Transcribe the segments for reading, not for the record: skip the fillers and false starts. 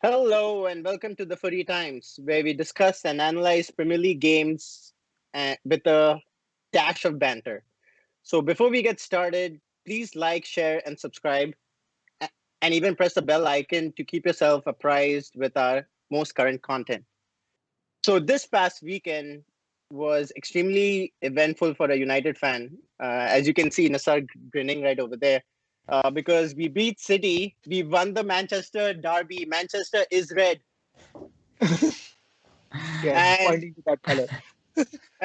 Hello and welcome to the Footy Times, where we discuss and analyze Premier League games with a dash of banter. So before we get started, please like, share, and subscribe, a- and even press the bell icon to keep yourself apprised with our most current content. So this past weekend was extremely eventful for a United fan. As you can see, Nassar grinning right over there. Because we beat City, we won the Manchester derby. Manchester is red, Yes, and pointing to that color.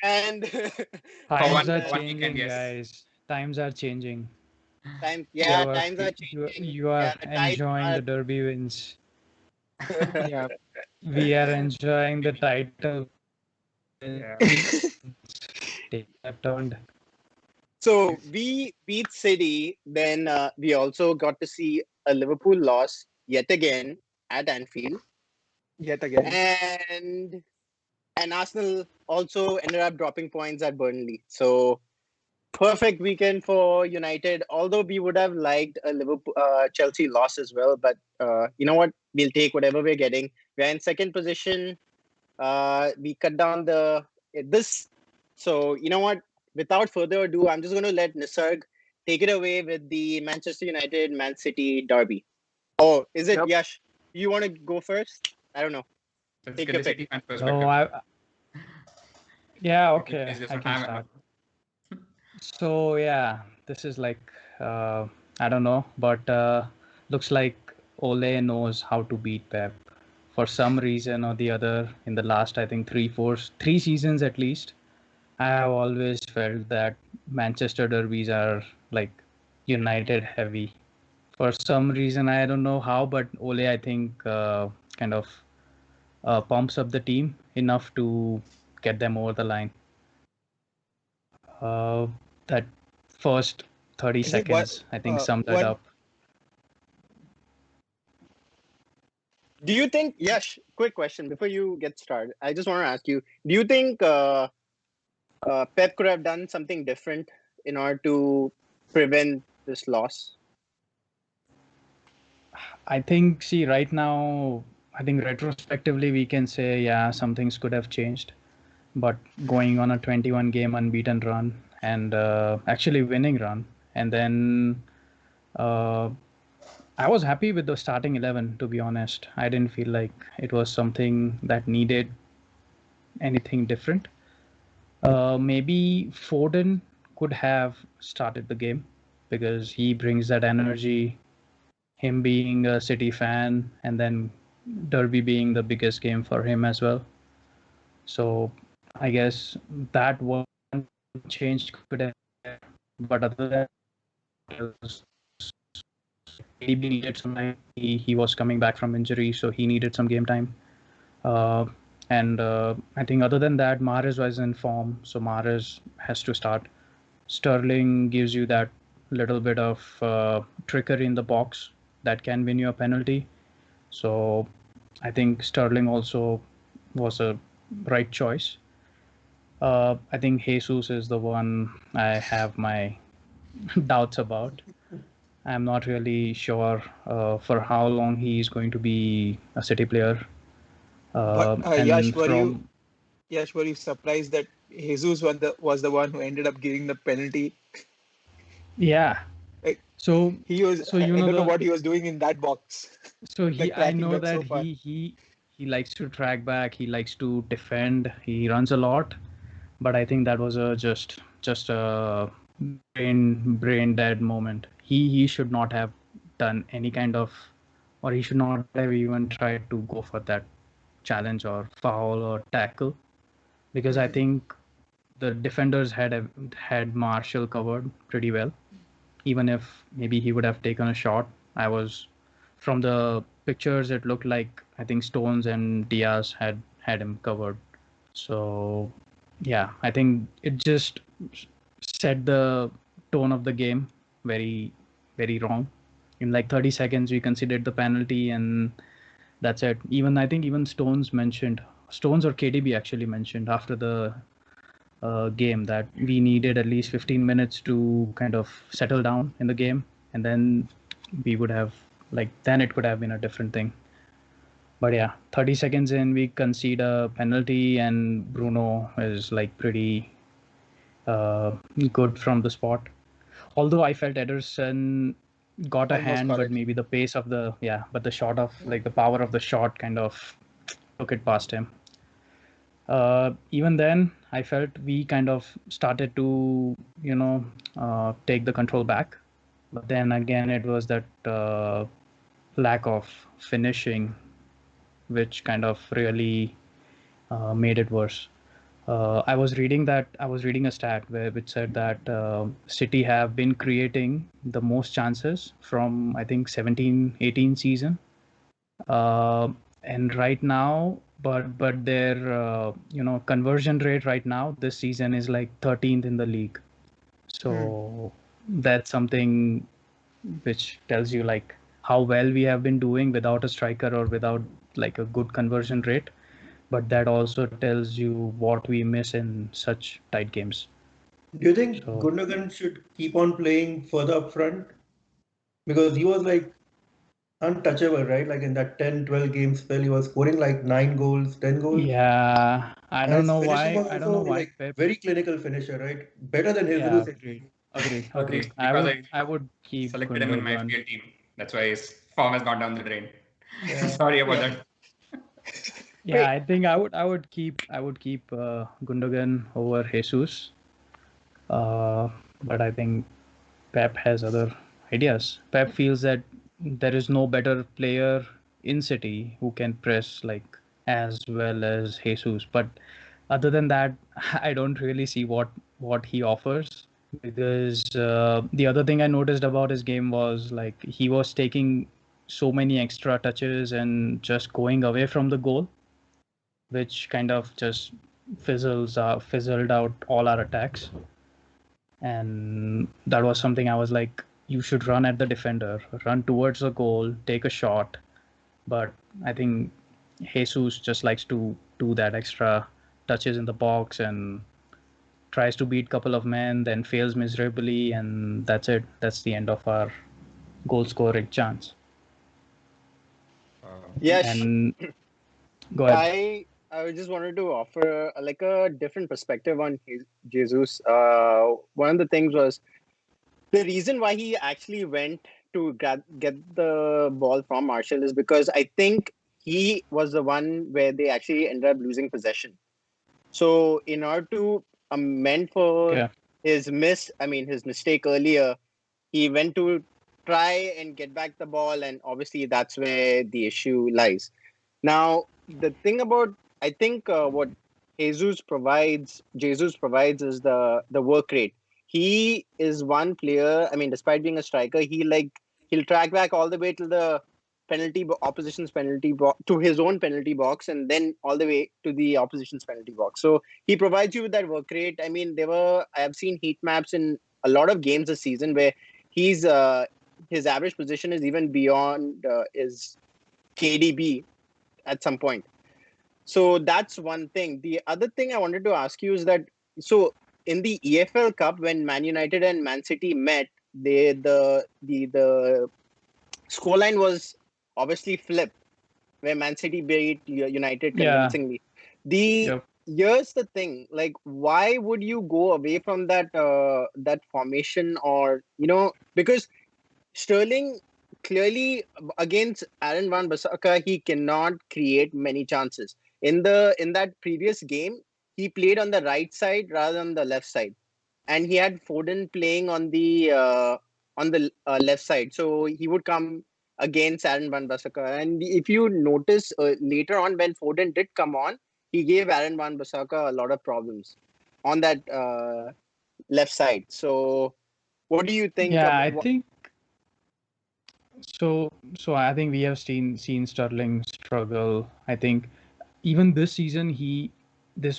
and Times are and One weekend, changing, yes. guys. Times are changing. times, You yeah, are times are fe- changing. you are Yeah, the tides enjoying are. the derby wins. Yeah. We are enjoying the title wins. Yeah. Tables have turned. So we beat City. Then we also got to see a Liverpool loss yet again at Anfield, Yet again. and Arsenal also ended up dropping points at Burnley. So perfect weekend for United. Although we would have liked a Liverpool Chelsea loss as well, but you know what? We'll take whatever we're getting. We're in second position. We cut down the this. So you know what? Without further ado, I'm just going to let Nisarg take it away with the Manchester United Man City derby. Oh, is it Yep. Yash? You want to go first? I don't know. Let's Take get your the pick. City fan No, perspective. yeah, If okay, it's this I one, can I'm start. So yeah, this is like I don't know, but looks like Ole knows how to beat Pep for some reason or the other. In the last, I think 3 seasons at least, I have always felt that Manchester derbies are like United heavy. For some reason, I don't know how, but Ole, I think, kind of pumps up the team enough to get them over the line. That first 30 I think what seconds, I think, summed it one up. Do you think, Yash, quick question before you get started. I just want to ask you, do you think Pep could have done something different in order to prevent this loss? I think, see, right now, I think retrospectively, we can say, yeah, some things could have changed. But going on a 21 game unbeaten run and actually winning run, and then uh, I was happy with the starting 11, to be honest. I didn't feel like it was something that needed anything different. Maybe Foden could have started the game because he brings that energy, him being a City fan, and then Derby being the biggest game for him as well. So I guess that one change could have, but other than that, KDB needed some time. He was coming back from injury, so he needed some game time. Uh, and I think other than that, Mahrez was in form, so Mahrez has to start. Sterling gives you that little bit of trickery in the box that can win you a penalty. So I think Sterling also was a right choice. I think Jesus is the one I have my doubts about. I'm not really sure for how long he is going to be a City player. but And from Yash, were you surprised that Jesus was the one who ended up giving the penalty? yeah, Like so he was so I don't know what he was doing in that box. so he Like I tracking know back that so far. he likes to track back. He likes to defend. He runs a lot, but I think that was a just a brain dead moment. He should not have done any kind of, or he should not have even tried to go for that challenge or foul or tackle, because I Hmm. think the defenders had Marshall covered pretty well. Even if maybe he would have taken a shot, I was from the pictures it looked like I think Stones and Diaz had him covered. So yeah, I think it just set the tone of the game very very wrong. In like 30 seconds, we considered the penalty, and that's it. Even I think even Stones or KDB actually mentioned after the game that we needed at least 15 minutes to kind of settle down in the game, and then we would have, like, then it could have been a different thing. But yeah, 30 seconds in, we concede a penalty, and Bruno is like pretty uh, good from the spot. Although I felt Ederson got a Almost hand, got but it. maybe the pace of but the shot of like the power of the shot kind of took it past him. Even then, I felt we kind of started to, take the control back. But then again, it was that lack of finishing which kind of really made it worse. I was reading a stat which said that City have been creating the most chances from I think 17-18 season, uh, and right now, but their conversion rate right now this season is like 13th in the league. So that's something which tells you like how well we have been doing without a striker or without like a good conversion rate, but that also tells you what we miss in such tight games. Do you think So Gundogan should keep on playing further up front? Because he was like untouchable, right? Like in that 10-12 game spell, he was scoring like 9 goals, 10 goals. yeah, And his finishing was I don't know also why like Pep. very clinical finisher, right? Better than Yeah, Jesus. agreed. Agree, because I I would keep selected him in my Gundogan. FPL team. That's why his form has gone down the drain. Yeah. Sorry about Yeah. that. Yeah, Wait, I think I would keep Gundogan over Jesus. Uh, but I think Pep has other ideas. Pep feels that there is no better player in City who can press like as well as Jesus. But other than that, I don't really see what he offers. Because the other thing I noticed about his game was like he was taking so many extra touches and just going away from the goal, which kind of just fizzled out all our attacks. And that was something I was like, you should run at the defender, run towards the goal, take a shot. But I think Jesus just likes to do that extra touches in the box and tries to beat couple of men, then fails miserably, and that's it. That's the end of our goal scoring chance. Yes, And go ahead. I just wanted to offer like a different perspective on Jesus. One of the things was the reason why he actually went to get the ball from Marshall is because I think he was the one where they actually ended up losing possession. So in order to amend for Yeah. his mistake earlier, he went to try and get back the ball, and obviously that's where the issue lies. Now, the thing about I think what Jesus provides is the work rate. He is one player. I mean, despite being a striker, he'll track back all the way to the opposition's penalty box to his own penalty box, and then all the way to the opposition's penalty box. So he provides you with that work rate. I mean, I have seen heat maps in a lot of games this season where he's his average position is even beyond his KDB at some point. So that's one thing. The other thing I wanted to ask you is that so in the EFL Cup when Man United and Man City met, the scoreline was obviously flipped, where Man City beat United Yeah. convincingly. The Yep. Here's the thing, like why would you go away from that formation, or because Sterling clearly against Aaron Van Bissaka, he cannot create many chances. In that previous game, he played on the right side rather than the left side, and he had Foden playing on the left side. So he would come against Aaron Van Bissaka. And if you notice later on when Foden did come on, he gave Aaron Van Bissaka a lot of problems on that left side. So what do you think Yeah, of? I think so. So I think we have seen Sterling struggle. I think even this season this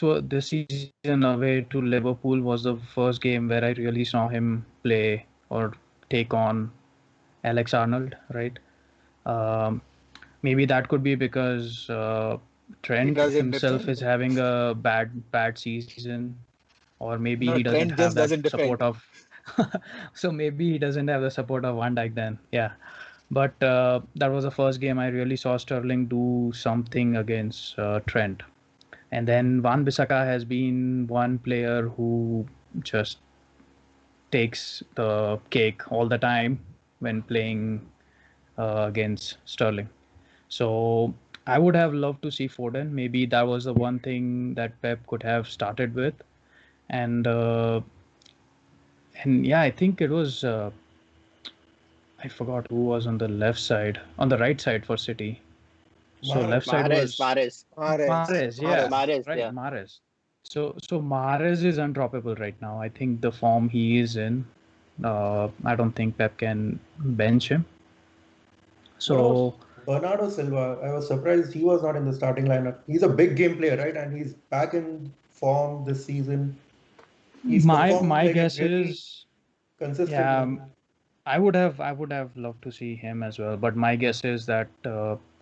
season away to Liverpool was the first game where I really saw him play or take on Alex Arnold, right? Um, Maybe that could be because He Trent does it himself different. is having a bad season, or maybe he No, doesn't Trent have just that doesn't support defend. of. So maybe he doesn't have the support of Van Dijk then. Yeah. But that was the first game I really saw Sterling do something against Trent. And then Van Bissaka has been one player who just takes the cake all the time when playing against Sterling. So I would have loved to see Foden. Maybe that was the one thing that Pep could have started with. And yeah, I think it was I forgot who was on the left side, on the right side for City. So Mahrez. left side Mahrez, was Mahrez, Mahrez, yeah, Mahrez. right, Yeah. Mahrez. So Mahrez is undroppable right now. I think the form he is in, I don't think Pep can bench him. What about So Bernardo Silva? I was surprised he was not in the starting lineup. He's a big game player, right? And he's back in form this season. He's performed my like guess really is, yeah, consistently. I would have loved to see him as well. But my guess is that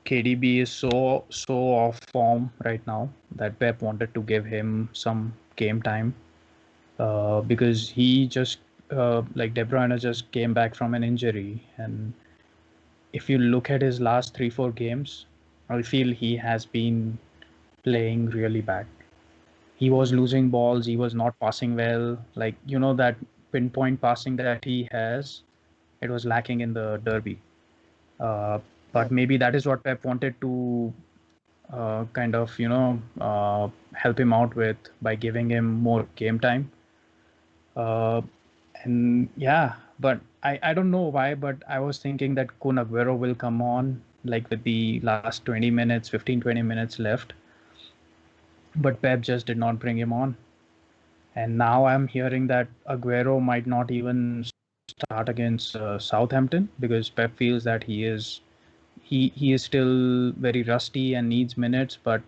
KDB is so off form right now that Pep wanted to give him some game time because he just like De Bruyne just came back from an injury, and if you look at his last 3-4 games, I feel he has been playing really bad. He was losing balls, he was not passing well. Like, that pinpoint passing that he has, it was lacking in the derby. Uh, but maybe that is what Pep wanted to kind of help him out with by giving him more game time. Uh, and yeah, but I don't know why, but I was thinking that Kun Aguero will come on like with the last 20 minutes, 15-20 minutes left. But Pep just did not bring him on. And now I'm hearing that Aguero might not even start against Southampton because Pep feels that he is still very rusty and needs minutes, but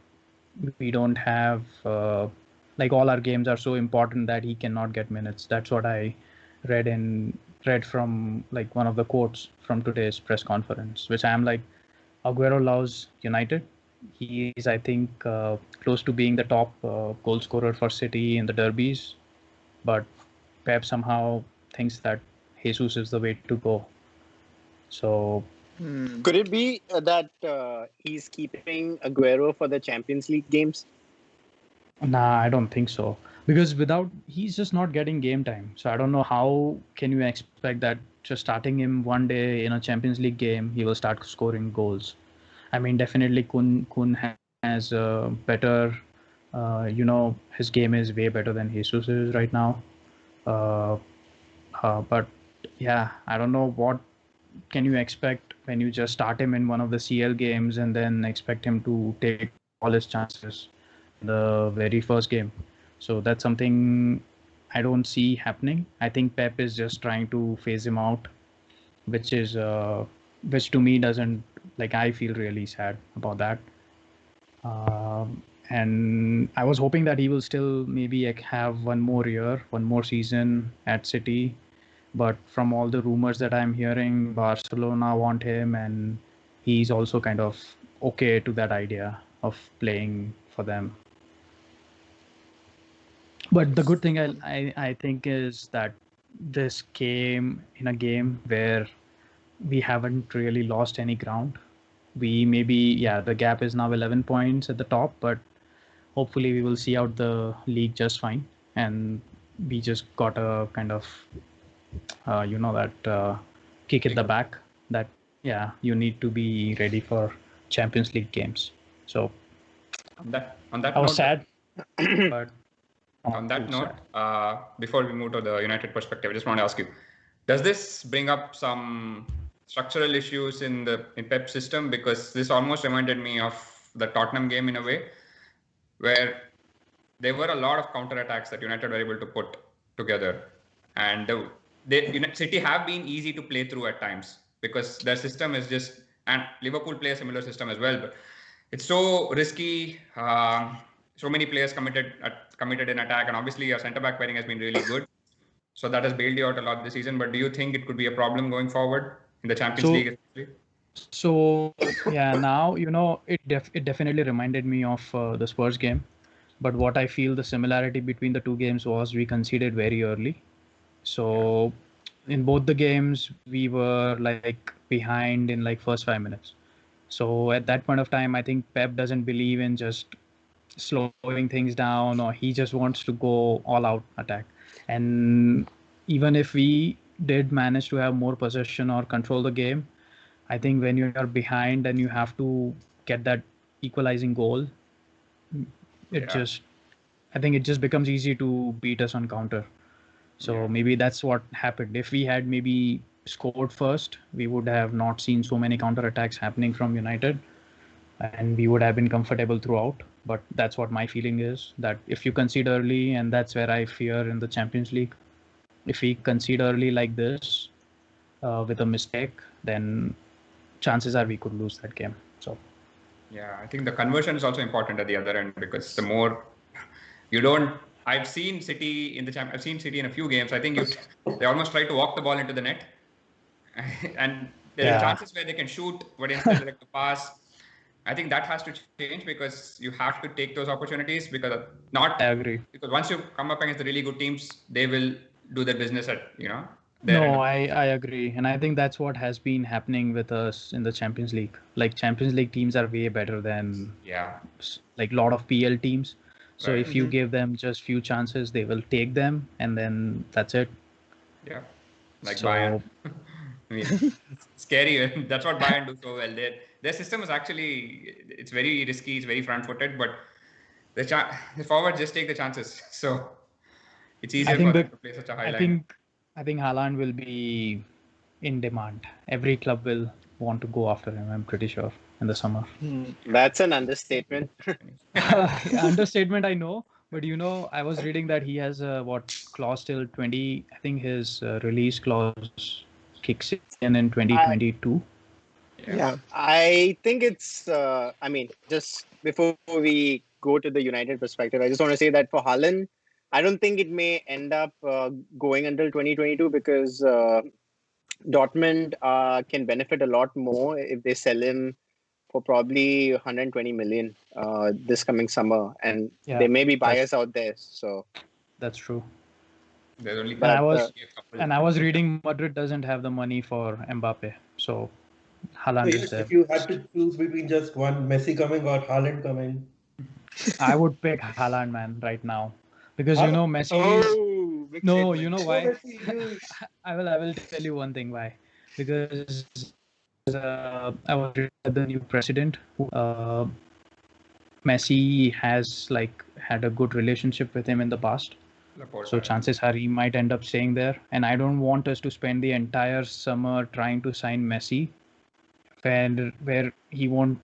we don't have like all our games are so important that he cannot get minutes. That's what I read from like one of the quotes from today's press conference, which I'm like, Aguero loves United. He is, I think, close to being the top goal scorer for City in the derbies, but Pep somehow thinks that Jesus is the way to go. So Could it be that he's keeping Aguero for the Champions League games? nah, I don't think so. Because he's just not getting game time. So I don't know how can you expect that just starting him one day in a Champions League game, he will start scoring goals. I mean, definitely Kun has better, his game is way better than Jesus is right now. Uh, but yeah, I don't know what can you expect when you just start him in one of the CL games and then expect him to take all his chances the very first game. So that's something I don't see happening. I think Pep is just trying to phase him out, which is which to me doesn't like I feel really sad about that. And I was hoping that he will still maybe like, have one more year, one more season at City. But from all the rumors that I'm hearing, Barcelona want him, and he's also kind of okay to that idea of playing for them. But the good thing I think is that this came in a game where we haven't really lost any ground. We maybe, yeah, the gap is now 11 points at the top, but hopefully we will see out the league just fine. And we just got a kind of, that kick in the back that, yeah, you need to be ready for Champions League games. So On I that was note, sad, but on not that too note, sad. before we move to the United perspective, I just want to ask you: does this bring up some structural issues in Pep's system? Because this almost reminded me of the Tottenham game in a way, where there were a lot of counter-attacks that United were able to put together, and City have been easy to play through at times because their system is just, and Liverpool play a similar system as well, but it's so risky. So many players committed in attack, and obviously our centre back pairing has been really good, so that has bailed you out a lot this season. But do you think it could be a problem going forward in the Champions So League, especially? So yeah, now it definitely reminded me of the Spurs game. But what I feel the similarity between the two games was we conceded very early. So in both the games we were like behind in like first 5 minutes. So at that point of time, I think Pep doesn't believe in just slowing things down, or he just wants to go all out attack. And even if we did manage to have more possession or control the game, I think when you are behind and you have to get that equalizing goal, it just, I think it just becomes easy to beat us on counter. So maybe that's what happened. If we had maybe scored first, we would have not seen so many counter attacks happening from United, and we would have been comfortable throughout. But that's what my feeling is, that if you concede early, and that's where I fear in the Champions League, if we concede early like this with a mistake, then chances are we could lose that game. So yeah, I think the conversion is also important at the other end, because the more you don't. I've seen City in the champ. I've seen City in a few games. I think they almost try to walk the ball into the net, and there are chances where they can shoot, but instead like to pass. I think that has to change, because you have to take those opportunities, because I agree. Because once you come up against the really good teams, they will do their business at their No, end. I agree. And I think that's what has been happening with us in the Champions League. Like Champions League teams are way better than like a lot of PL teams. So if you give them just few chances, they will take them, and then that's it. Yeah, like Bayern. I mean, it's scary. That's what Bayern do so well. Their system is actually, it's very risky. It's very front-footed, but the forwards just take the chances. So it's easier for them to play such a high line. I think Haaland will be in demand. Every club will want to go after him, I'm pretty sure, in the summer. That's an understatement. Understatement, I know. But I was reading that he has clause till 20. I think his release clause kicks in 2022. Yeah. I think it's, I mean, just before we go to the United perspective, I just want to say that for Haaland, I don't think it may end up going until 2022, because Dortmund can benefit a lot more if they sell him for probably 120 million this coming summer, and there may be buyers out there. So that's true. There's only and I was reading Madrid doesn't have the money for Mbappe, so Haaland is there. If you had to choose between just one, Messi coming or Haaland coming, I would pick Haaland, man, right now, because Messi is no. You know why? I will tell you one thing why. Because I was reading that the new president, Messi has had a good relationship with him in the past. So chances are he might end up staying there. And I don't want us to spend the entire summer trying to sign Messi, where he won't,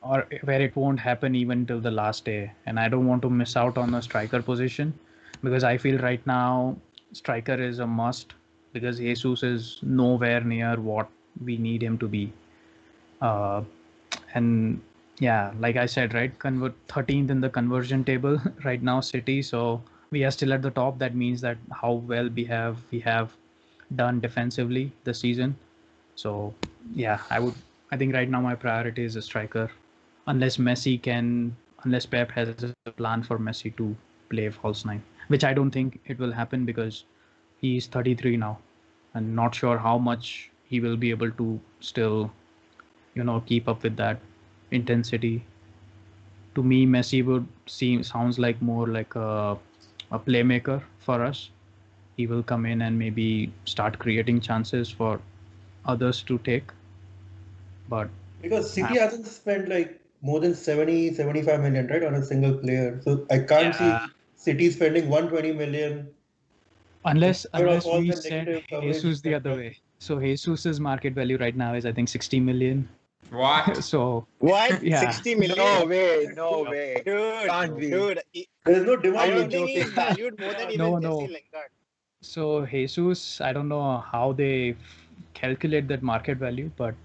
or where it won't happen even till the last day. And I don't want to miss out on a striker position, because I feel right now striker is a must, because Jesus is nowhere near what we need him to be. And yeah, like I said, right, 13th in the conversion table right now, City. So we are still at the top. That means that how well we have done defensively this season. So yeah, I think right now my priority is a striker, unless Pep has a plan for Messi to play false nine, which I don't think it will happen, because he's 33 now, and not sure how much he will be able to still keep up with that intensity. To me, Messi sounds like more like a playmaker for us. He will come in and maybe start creating chances for others to take. But because City hasn't spent like more than 70-75 million, right, on a single player. So I can't see City spending 120 million. Unless we send Jesus the other way. So Jesus's market value right now is, I think, 60 million. What? So what? Yeah. 60 million? No way. Dude, Can't be. dude. There's no I demand. don't think he's valued more than even No. Jesse Lingard. So Jesus, I don't know how they calculate that market value, but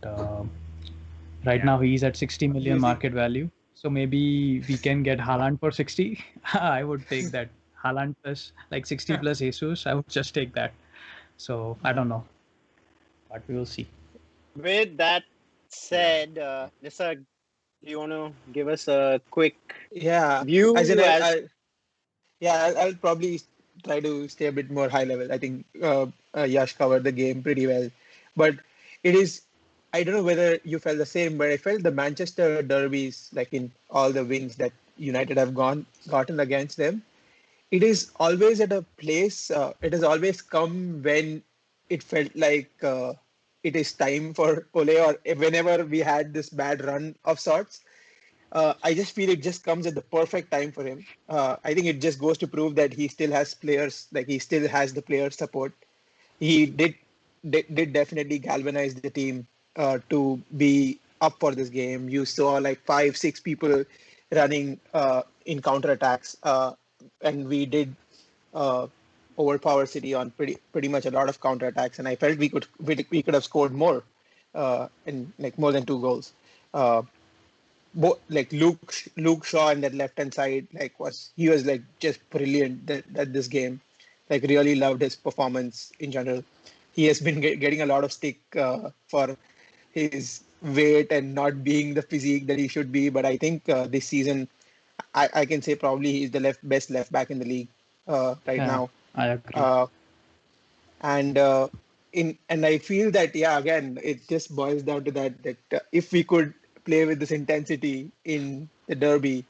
right now he's at 60 million market value. So maybe we can get Haaland for 60. I would take that. Haaland plus 60 plus Jesus. I would just take that. So I don't know, but we will see. With that said, Nisarg, do you want to give us a quick view? As in, I'll probably try to stay a bit more high level. I think Yash covered the game pretty well, but it is I don't know whether you felt the same, but I felt the Manchester derbies, like in all the wins that United have gotten against them, it is always at a place. It has always come when it felt like it is time for Ole, or whenever we had this bad run of sorts. I just feel it just comes at the perfect time for him. I think it just goes to prove that he still has players, like he still has the player support. He did definitely galvanize the team to be up for this game. You saw like 5, 6 people running in counterattacks, and we did uh, overpower City on pretty much a lot of counterattacks. And I felt we could have scored more, in like more than 2 goals. Uh, like Luke Shaw on that left hand side, like he was like just brilliant at this game. Like really loved his performance in general. He has been getting a lot of stick for his weight and not being the physique that he should be. But I think this season, I can say probably he's the best left back in the league right Yeah, now. I agree. Uh, and and I feel that again it just boils down to that if we could play with this intensity in the derby,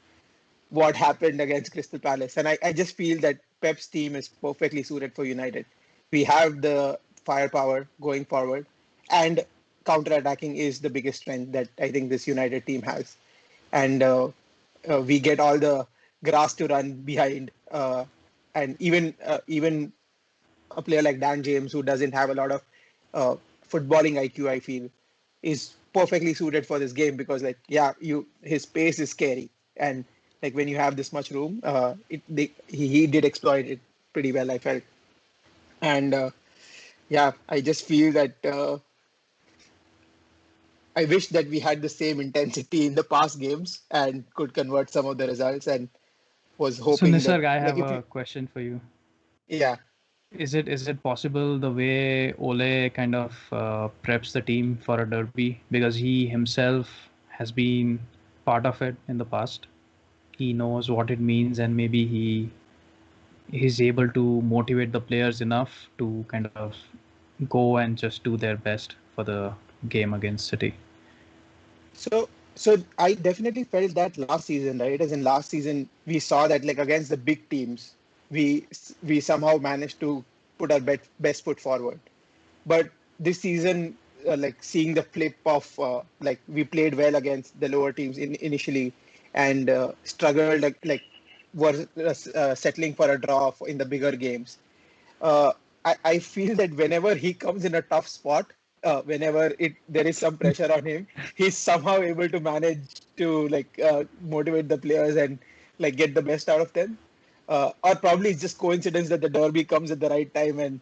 what happened against Crystal Palace, and I just feel that Pep's team is perfectly suited for United. We have the firepower going forward, and counter-attacking is the biggest strength that I think this United team has, and we get all the grass to run behind, and even a player like Dan James, who doesn't have a lot of footballing IQ, I feel, is perfectly suited for this game because, like, his pace is scary, and like when you have this much room, he did exploit it pretty well, I felt, and I just feel that I wish that we had the same intensity in the past games and could convert some of the results, and was So hoping that, Nisarg, I like, have if a question for you. yeah. Is it possible the way Ole kind of preps the team for a derby, because he himself has been part of it in the past? He knows what it means, and maybe he's able to motivate the players enough to kind of go and just do their best for the game against City. So I definitely felt that last season, right? As in last season, we saw that like against the big teams, we somehow managed to put our best foot forward. But this season, like seeing the flip of like we played well against the lower teams initially, and struggled like were settling for a draw in the bigger games. uh, I feel that whenever he comes in a tough spot, whenever there is some pressure on him, he's somehow able to manage to like motivate the players and like get the best out of them. Or probably it's just coincidence that the derby comes at the right time, and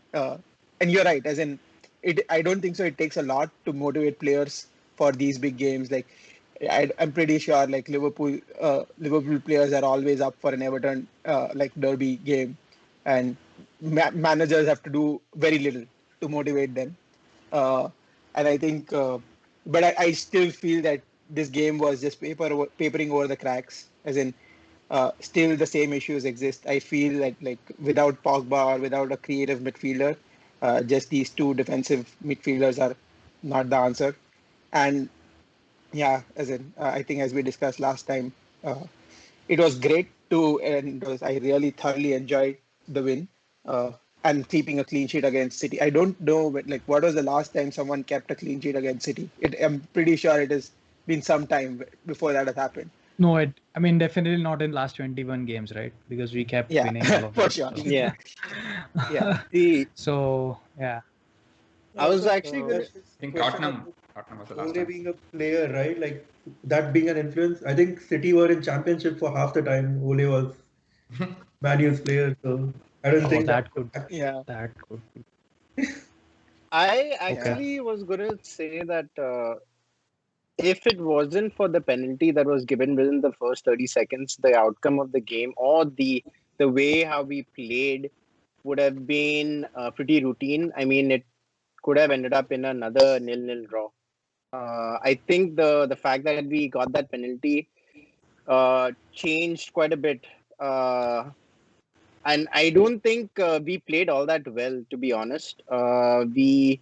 you're right, as in it. I don't think so. It takes a lot to motivate players for these big games. Like I'm pretty sure like Liverpool players are always up for an Everton like derby game, and managers have to do very little to motivate them. Uh, and I think, but I still feel that this game was just papering over the cracks. As in, still the same issues exist. I feel that like without Pogba or without a creative midfielder, just these two defensive midfielders are not the answer. And as in, I think as we discussed last time, it was great and I really thoroughly enjoyed the win and keeping a clean sheet against City. I don't know, but like, what was the last time someone kept a clean sheet against City? I'm pretty sure it has been some time before that has happened. No, I mean, definitely not in last 21 games, right? Because we kept Yeah, winning all of for them. sure. So. Yeah. Yeah. So yeah. I was Also, actually gonna. there's this I think question Tottenham was the last Ole time. being a player, right? Like that being an influence. I think City were in championship for half the time. Ole was Man U's player, so I don't Oh, think that that would could Yeah. that could. I Okay. actually was gonna say that if it wasn't for the penalty that was given within the first 30 seconds, the outcome of the game or the way how we played would have been pretty routine. I mean, it could have ended up in another 0-0 draw. I think the fact that we got that penalty changed quite a bit. And I don't think we played all that well, to be honest. We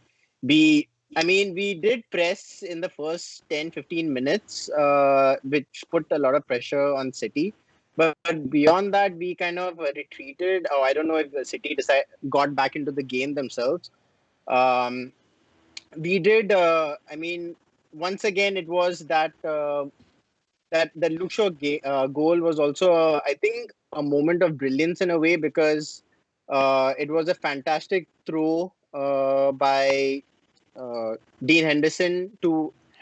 I mean, we did press in the first 10-15 minutes, which put a lot of pressure on City. But beyond that, we kind of retreated. Oh, I don't know if the City got back into the game themselves. Um, we did. I mean, once again, it was that the Luke Shaw goal was also, I think, a moment of brilliance in a way because it was a fantastic throw by Dean Henderson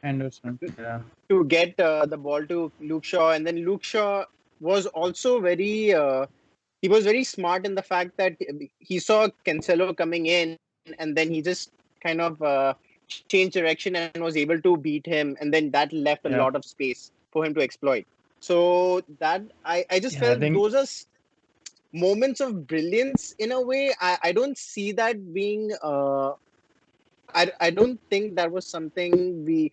Henderson. Yeah. to get the ball to Luke Shaw, and then Luke Shaw was also very he was very smart in the fact that he saw Cancelo coming in, and then he just kind of changed direction and was able to beat him, and then that left a lot Yeah. of space for him to exploit. So that I just Yeah. I felt think. those are moments of brilliance in a way. I don't see that being. I don't think that was something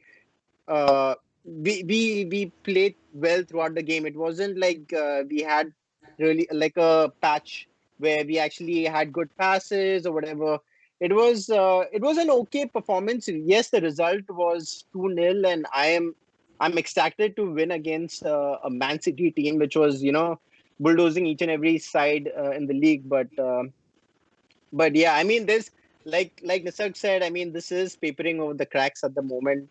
uh, we played well throughout the game. It wasn't like we had really like a patch where we actually had good passes or whatever. It was an okay performance. Yes, the result was 2-0, and I'm ecstatic to win against a Man City team which was bulldozing each and every side in the league. But yeah, I mean, there's like Nisarg said. I mean, this is papering over the cracks at the moment.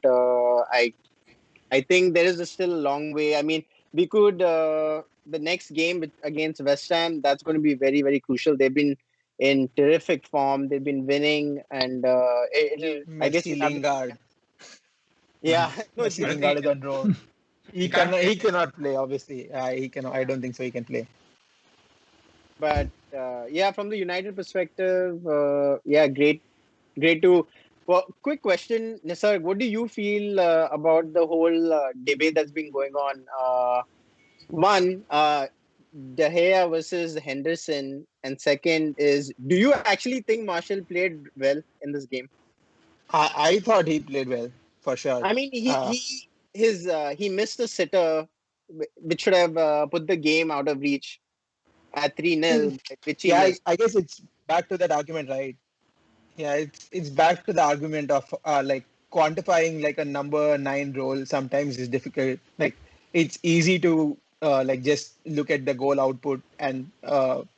I think there is still a long way. I mean, we could the next game against West Ham. That's going to be very very crucial. They've been in terrific form. They've been winning, and I guess Messi, we'll have. Lingard. Yeah, no, Messi, I don't Lingard think is on roll. he can't play. He cannot play. Obviously, he cannot. I don't think so. He can play. but yeah, from the United perspective, yeah, great to. Well, quick question, Nisarg, what do you feel about the whole debate that's been going on? One, De Gea versus Henderson, and second is, do you actually think Marshall played well in this game? I thought he played well for sure. I mean, Uh, he missed a sitter, which should have put the game out of reach at 3-0, which he yeah, missed. I guess it's back to that argument, right? Yeah, it's back to the argument of like quantifying like a number nine role sometimes is difficult. Like it's easy to like just look at the goal output and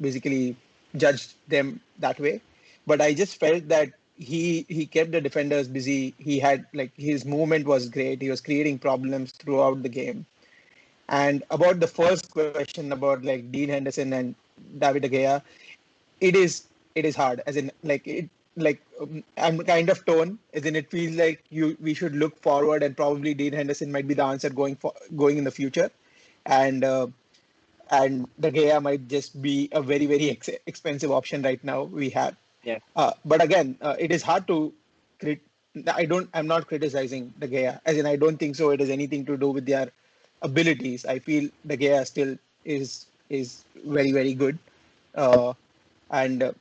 basically judge them that way. But I just felt that he kept the defenders busy. He had like his movement was great. He was creating problems throughout the game. And about the first question about like Dean Henderson and David De Gea, it is hard as in like it like I'm kind of torn as in it feels like we should look forward and probably Dean Henderson might be the answer going in the future, and the Gea might just be a very very expensive option right now we have. Yeah. But again, it is hard to crit. I'm not criticizing the Gea as in I don't think so it has anything to do with their abilities. I feel the Gea still is very very good. And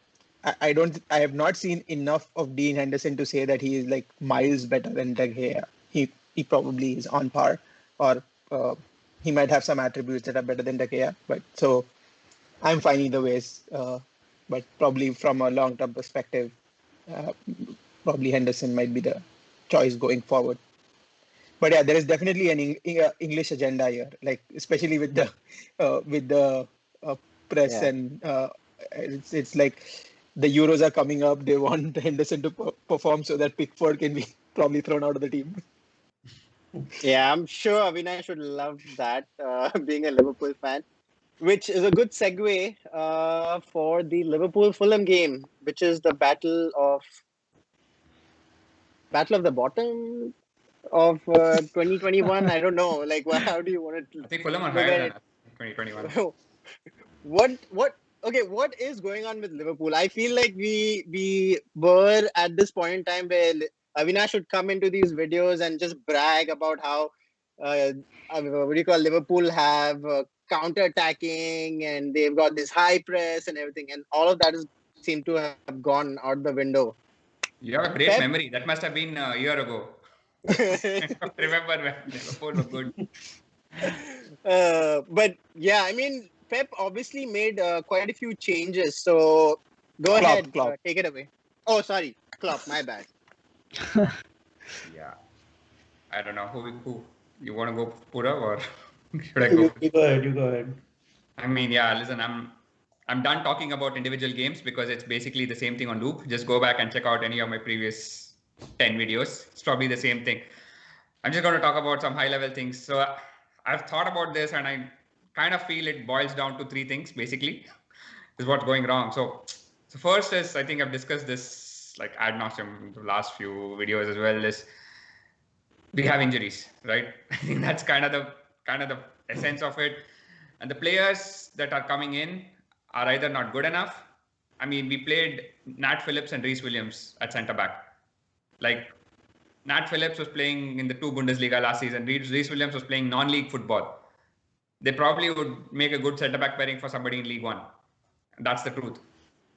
I don't. I have not seen enough of Dean Henderson to say that he is like miles better than De Gea. He probably is on par, or he might have some attributes that are better than De Gea. But so I'm fine either ways. But probably from a long term perspective, uh, probably Henderson might be the choice going forward. But yeah, there is definitely an English agenda here, like especially with the uh, press Yeah. and it's like the Euros are coming up. They want Henderson to perform so that Pickford can be probably thrown out of the team. Yeah, I'm sure Avinash would love that, being a Liverpool fan, which is a good segue for the Liverpool Fulham game, which is the battle of the bottom of 2021. I don't know. Like, how do you want to I think Fulham are look higher at than it? us in 2021. What? Okay, what is going on with Liverpool? I feel like we were at this point in time where Avinash should come into these videos and just brag about how what do you call Liverpool have counter-attacking and they've got this high press and everything, and all of that is seem to have gone out the window. You have a great Pep, memory. That must have been a year ago. Remember when Liverpool were good? but yeah, I mean, Pep obviously made quite a few changes. So go ahead, Klopp. take it away. Oh, sorry, Klopp. My bad. Yeah. I don't know who you want to go Purav or should I go? You go ahead. You go ahead. I mean, yeah, listen, I'm done talking about individual games because it's basically the same thing on loop. Just go back and check out any of my previous 10 videos. It's probably the same thing. I'm just going to talk about some high level things. So I've thought about this and I kind of feel it boils down to three things basically is what's going wrong. So first is, I think I've discussed this like ad nauseum in the last few videos as well, is we have injuries, right? I think that's kind of the essence of it. And the players that are coming in are either not good enough. I mean, we played Nat Phillips and Reece Williams at centre back. Like Nat Phillips was playing in the two Bundesliga last season. Reece Williams was playing non-league football. They probably would make a good centre back pairing for somebody in League One. That's the truth.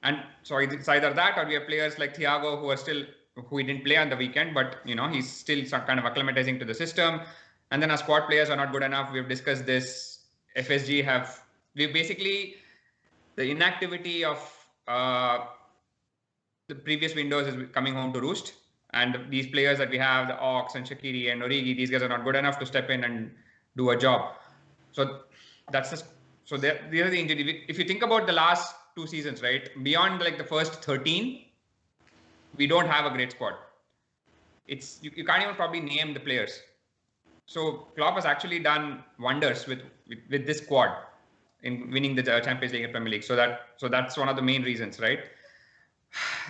And so it's either that or we have players like Thiago who he didn't play on the weekend, but he's still some kind of acclimatizing to the system. And then our squad players are not good enough. We've discussed this. We basically, the inactivity of the previous windows is coming home to roost. And these players that we have, the Ox and Shaqiri and Origi, these guys are not good enough to step in and do a job. So that's just, so these are the injuries. If you think about the last two seasons, right, beyond like the first 13, we don't have a great squad. It's you can't even probably name the players. So Klopp has actually done wonders with this squad in winning the Champions League and Premier League. So that's one of the main reasons, right?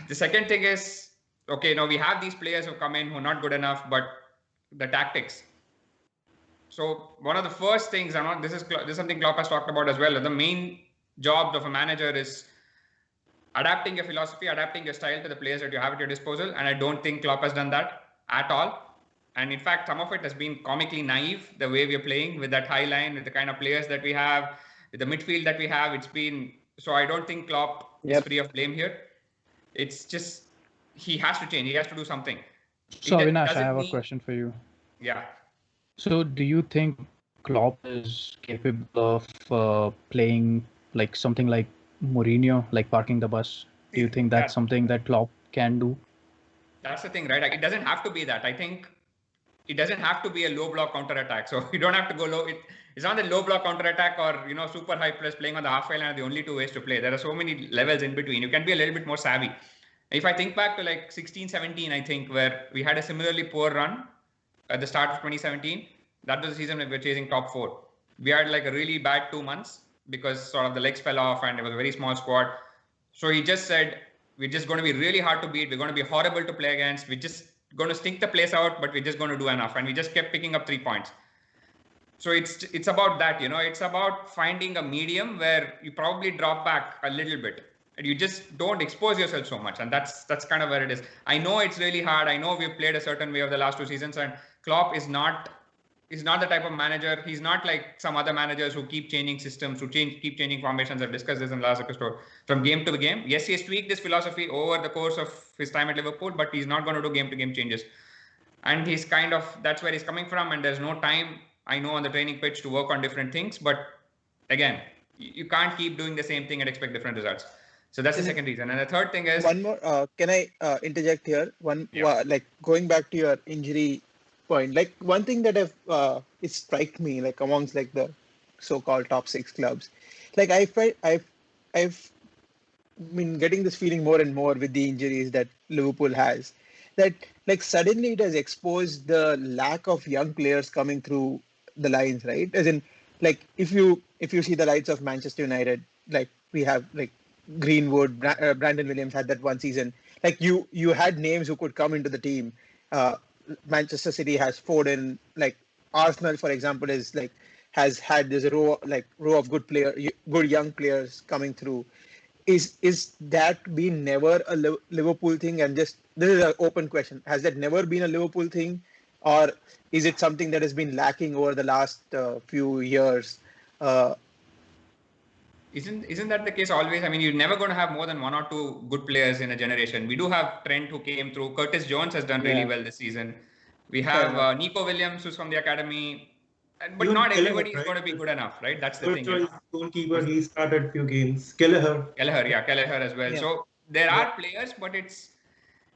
The second thing is, okay, now we have these players who come in who are not good enough, but the tactics. So one of the first things, this is something Klopp has talked about as well. The main job of a manager is adapting your philosophy, adapting your style to the players that you have at your disposal. And I don't think Klopp has done that at all. And in fact, some of it has been comically naive, the way we're playing with that high line, with the kind of players that we have, with the midfield that we have. So I don't think Klopp is free of blame here. It's just, he has to change. He has to do something. So Avinash, I have a question for you. Yeah. So do you think Klopp is capable of playing like something like Mourinho, like parking the bus? Do you think that's something that Klopp can do? That's the thing, right? It doesn't have to be that. I think it doesn't have to be a low block counter attack. So you don't have to go low. It's not the low block counter attack or super high press playing on the halfway line are the only two ways to play. There are so many levels in between. You can be a little bit more savvy. If I think back to like 16, 17, I think, where we had a similarly poor run at the start of 2017, that was the season when we were chasing top 4. We had like a really bad 2 months because sort of the legs fell off and it was a very small squad. So he just said, we're just going to be really hard to beat. We're going to be horrible to play against. We're just going to stink the place out, but we're just going to do enough. And we just kept picking up 3 points. So it's about that, it's about finding a medium where you probably drop back a little bit. And you just don't expose yourself so much. And that's kind of where it is. I know it's really hard. I know we've played a certain way over the last 2 seasons. And Klopp is not the type of manager. He's not like some other managers who keep changing systems, keep changing formations. I've discussed this in the last episode. From game to game. Yes, he has tweaked this philosophy over the course of his time at Liverpool, but he's not going to do game-to-game changes. And that's where he's coming from. And there's no time, I know, on the training pitch to work on different things. But again, you can't keep doing the same thing and expect different results. So that's the second reason. And the third thing is... One more, can I interject here? Like going back to your injury point, like one thing that it struck me, like amongst like the so-called top 6 clubs, like I've been getting this feeling more and more with the injuries that Liverpool has, that like suddenly it has exposed the lack of young players coming through the lines, right? As in, like if you see the likes of Manchester United, like we have like Greenwood, Brandon Williams had that one season. Like you had names who could come into the team. Manchester City has Foden. Like Arsenal, for example, has had this row of good young players coming through. Is that been never a Liverpool thing? And just this is an open question: has that never been a Liverpool thing, or is it something that has been lacking over the last few years? Isn't that the case always? I mean, you're never going to have more than 1 or 2 good players in a generation. We do have Trent who came through. Curtis Jones has done really well this season. We have Nico Williams who's from the academy. But Even not Kelleher, everybody is right? going to be good enough, right? That's the thing. Goalkeeper, he started few games. Kelleher as well. Yeah. So there are players, but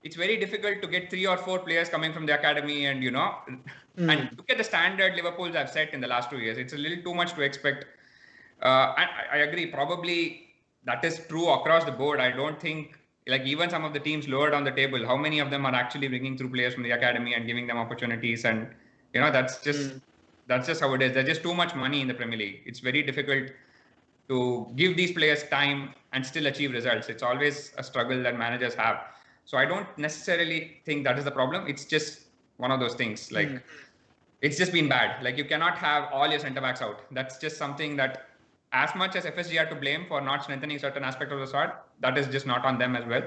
it's very difficult to get 3 or 4 players coming from the academy and, and look at the standard Liverpool have set in the last 2 years. It's a little too much to expect. I agree. Probably that is true across the board. I don't think, like, even some of the teams lower down the table, how many of them are actually bringing through players from the academy and giving them opportunities? And, that's just how it is. There's just too much money in the Premier League. It's very difficult to give these players time and still achieve results. It's always a struggle that managers have. So I don't necessarily think that is the problem. It's just one of those things. Like, it's just been bad. Like, you cannot have all your centre backs out. That's just something that, as much as FSG are to blame for not strengthening certain aspects of the squad, that is just not on them as well.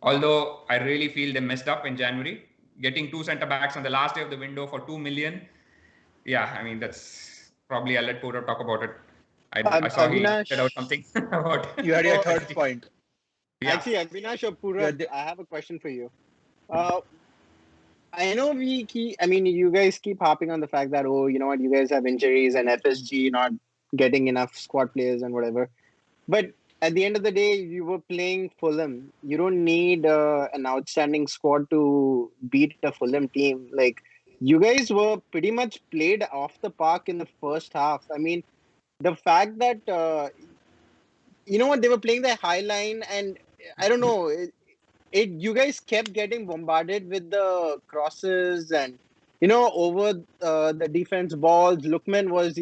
Although I really feel they messed up in January, getting 2 centre backs on the last day of the window for 2 million. Yeah, I mean, that's probably, I'll let Pura talk about it. I saw Avinash, he said out something about. You had your third point. Yeah. Actually, Avinash or Pura, I have a question for you. I know you guys keep harping on the fact that, you guys have injuries and FSG not getting enough squad players and whatever. But at the end of the day, you were playing Fulham. You don't need an outstanding squad to beat a Fulham team. Like, you guys were pretty much played off the park in the first half. I mean, the fact that, they were playing the high line, and I don't know, you guys kept getting bombarded with the crosses and, over the defense balls. Lookman was,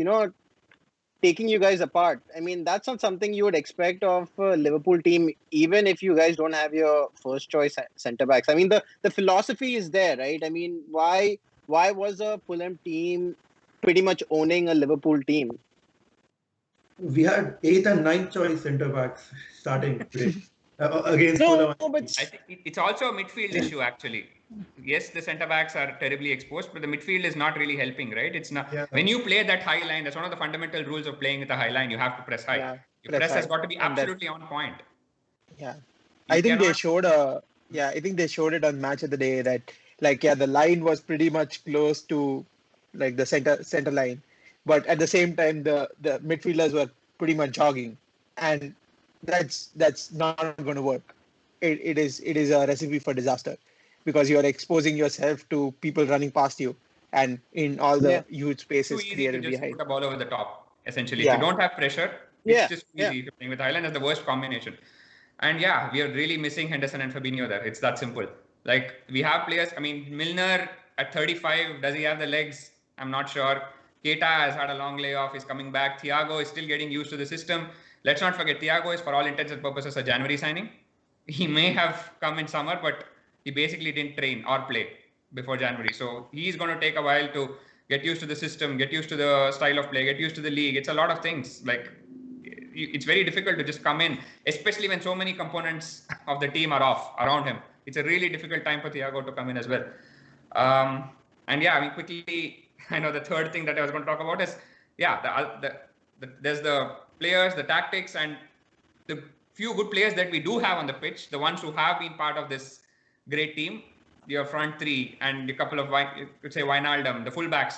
taking you guys apart. I mean, that's not something you would expect of a Liverpool team, even if you guys don't have your first choice centre backs. I mean, the philosophy is there, right? I mean, why was a Fulham team pretty much owning a Liverpool team? We had 8th and 9th choice centre backs starting today against Fulham. No, but I think it's also a midfield issue, actually. Yes, the centre backs are terribly exposed, but the midfield is not really helping, right? It's not. Yeah. When you play that high line, that's one of the fundamental rules of playing with a high line. You have to press high. Yeah, Your press has high. got to be And absolutely on point. Yeah, You I think they cannot- showed I think they showed it on Match of the Day that, like, the line was pretty much close to, like, the center line, but at the same time the midfielders were pretty much jogging, and that's not going to work. It is a recipe for disaster, because you're exposing yourself to people running past you and in all the huge spaces Too easy to created just behind. put a ball over the top, essentially. Yeah. If you don't have pressure, Yeah, it's just too easy. Playing with Highland is the worst combination. And yeah, we are really missing Henderson and Fabinho there. It's that simple. Like, we have players. I mean, Milner at 35, does he have the legs? I'm not sure. Keita has had a long layoff. He's coming back. Thiago is still getting used to the system. Let's not forget, Thiago is, for all intents and purposes, a January signing. He may have come in summer, but he basically didn't train or play before January. So he's going to take a while to get used to the system, get used to the style of play, get used to the league. It's a lot of things. Like, it's very difficult to just come in, especially when so many components of the team are off around him. It's a really difficult time for Thiago to come in as well. And yeah, I mean, quickly, I know the third thing that I was going to talk about is, there's the players, the tactics, and the few good players that we do have on the pitch, the ones who have been part of this great team, your front three and a couple of, you could say, Wijnaldum, the fullbacks,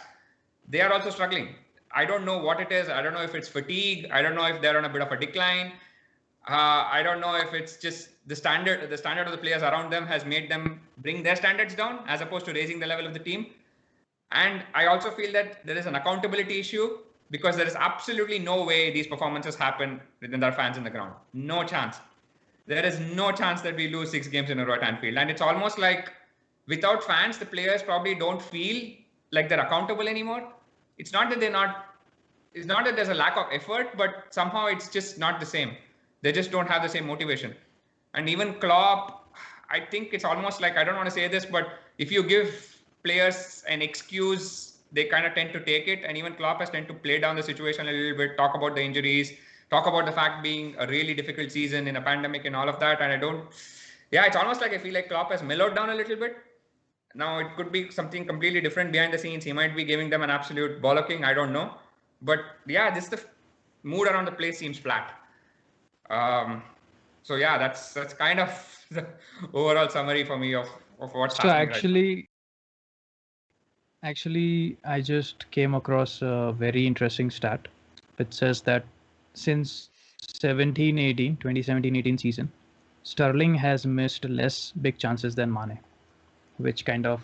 they are also struggling. I don't know what it is. I don't know if it's fatigue. I don't know if they're on a bit of a decline. I don't know if it's just the standard of the players around them has made them bring their standards down as opposed to raising the level of the team. And I also feel that there is an accountability issue, because there is absolutely no way these performances happen within our fans in the ground. No chance. There is no chance that we lose 6 games in a row at Anfield. And it's almost like, without fans, the players probably don't feel like they're accountable anymore. It's not that there's a lack of effort, but somehow it's just not the same. They just don't have the same motivation. And even Klopp, I think it's almost like, I don't want to say this, but if you give players an excuse, they kind of tend to take it. And even Klopp has tended to play down the situation a little bit, talk about the injuries, talk about the fact being a really difficult season in a pandemic and all of that. And it's almost like I feel like Klopp has mellowed down a little bit. Now, it could be something completely different behind the scenes. He might be giving them an absolute bollocking. I don't know. But yeah, the mood around the place seems flat. So yeah, that's kind of the overall summary for me of what's happening. Actually, I just came across a very interesting stat. It says that since 2017-18 season, Sterling has missed less big chances than Mane, which kind of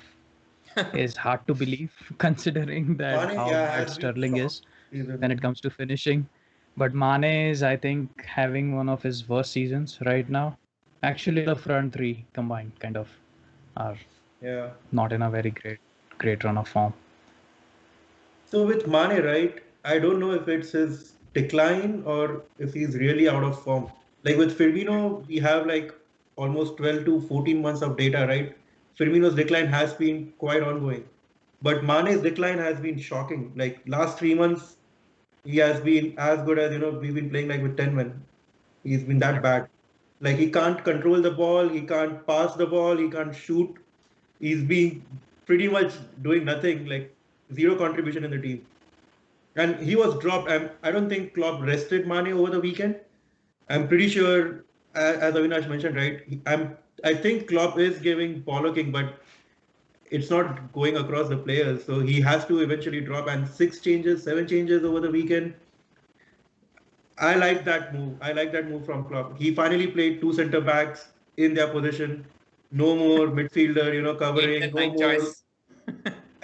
is hard to believe considering that Mane, how yeah, bad has been Sterling shocked is when season. it comes to finishing. But Mane is, I think, having one of his worst seasons right now. Actually, the front three combined kind of are Yeah. not in a very great run of form. So with Mane, right, I don't know if it's his decline or if he's really out of form. Like with Firmino, we have like almost 12 to 14 months of data, right? Firmino's decline has been quite ongoing. But Mane's decline has been shocking. Like last 3 months, he has been as good as, we've been playing like with 10 men. He's been that bad. Like he can't control the ball, he can't pass the ball, he can't shoot. He's been pretty much doing nothing, like zero contribution in the team. And he was dropped. I don't think Klopp rested Mane over the weekend. I'm pretty sure, as Avinash mentioned, right? I think Klopp is giving bollocking, but it's not going across the players. So he has to eventually drop. And 6 changes, 7 changes over the weekend. I like that move. I like that move from Klopp. He finally played two centre backs in their position. No more midfielder, Eighth covering. and No ninth more. choice.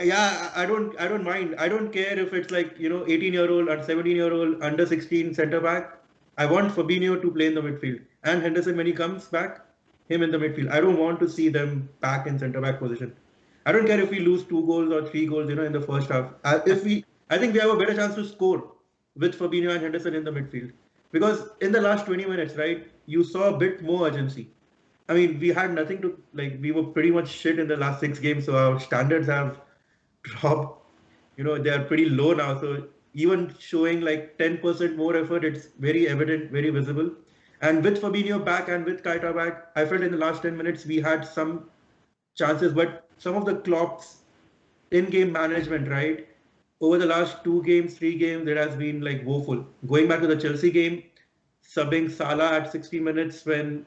Yeah, I don't mind. I don't care if it's like 18-year-old and 17-year-old under 16 centre back. I want Fabinho to play in the midfield and Henderson when he comes back, him in the midfield. I don't want to see them back in centre back position. I don't care if we lose 2 goals or 3 goals, in the first half. I think we have a better chance to score with Fabinho and Henderson in the midfield because in the last 20 minutes, right, you saw a bit more urgency. I mean, we had nothing to like. We were pretty much shit in the last 6 games, so our standards have dropped. They are pretty low now. So even showing like 10% more effort, it's very evident, very visible. And with Fabinho back and with Kaita back, I felt in the last 10 minutes we had some chances, but some of the Klopp's in-game management, right? Over the last 2 games, 3 games, it has been like woeful. Going back to the Chelsea game, subbing Salah at 60 minutes when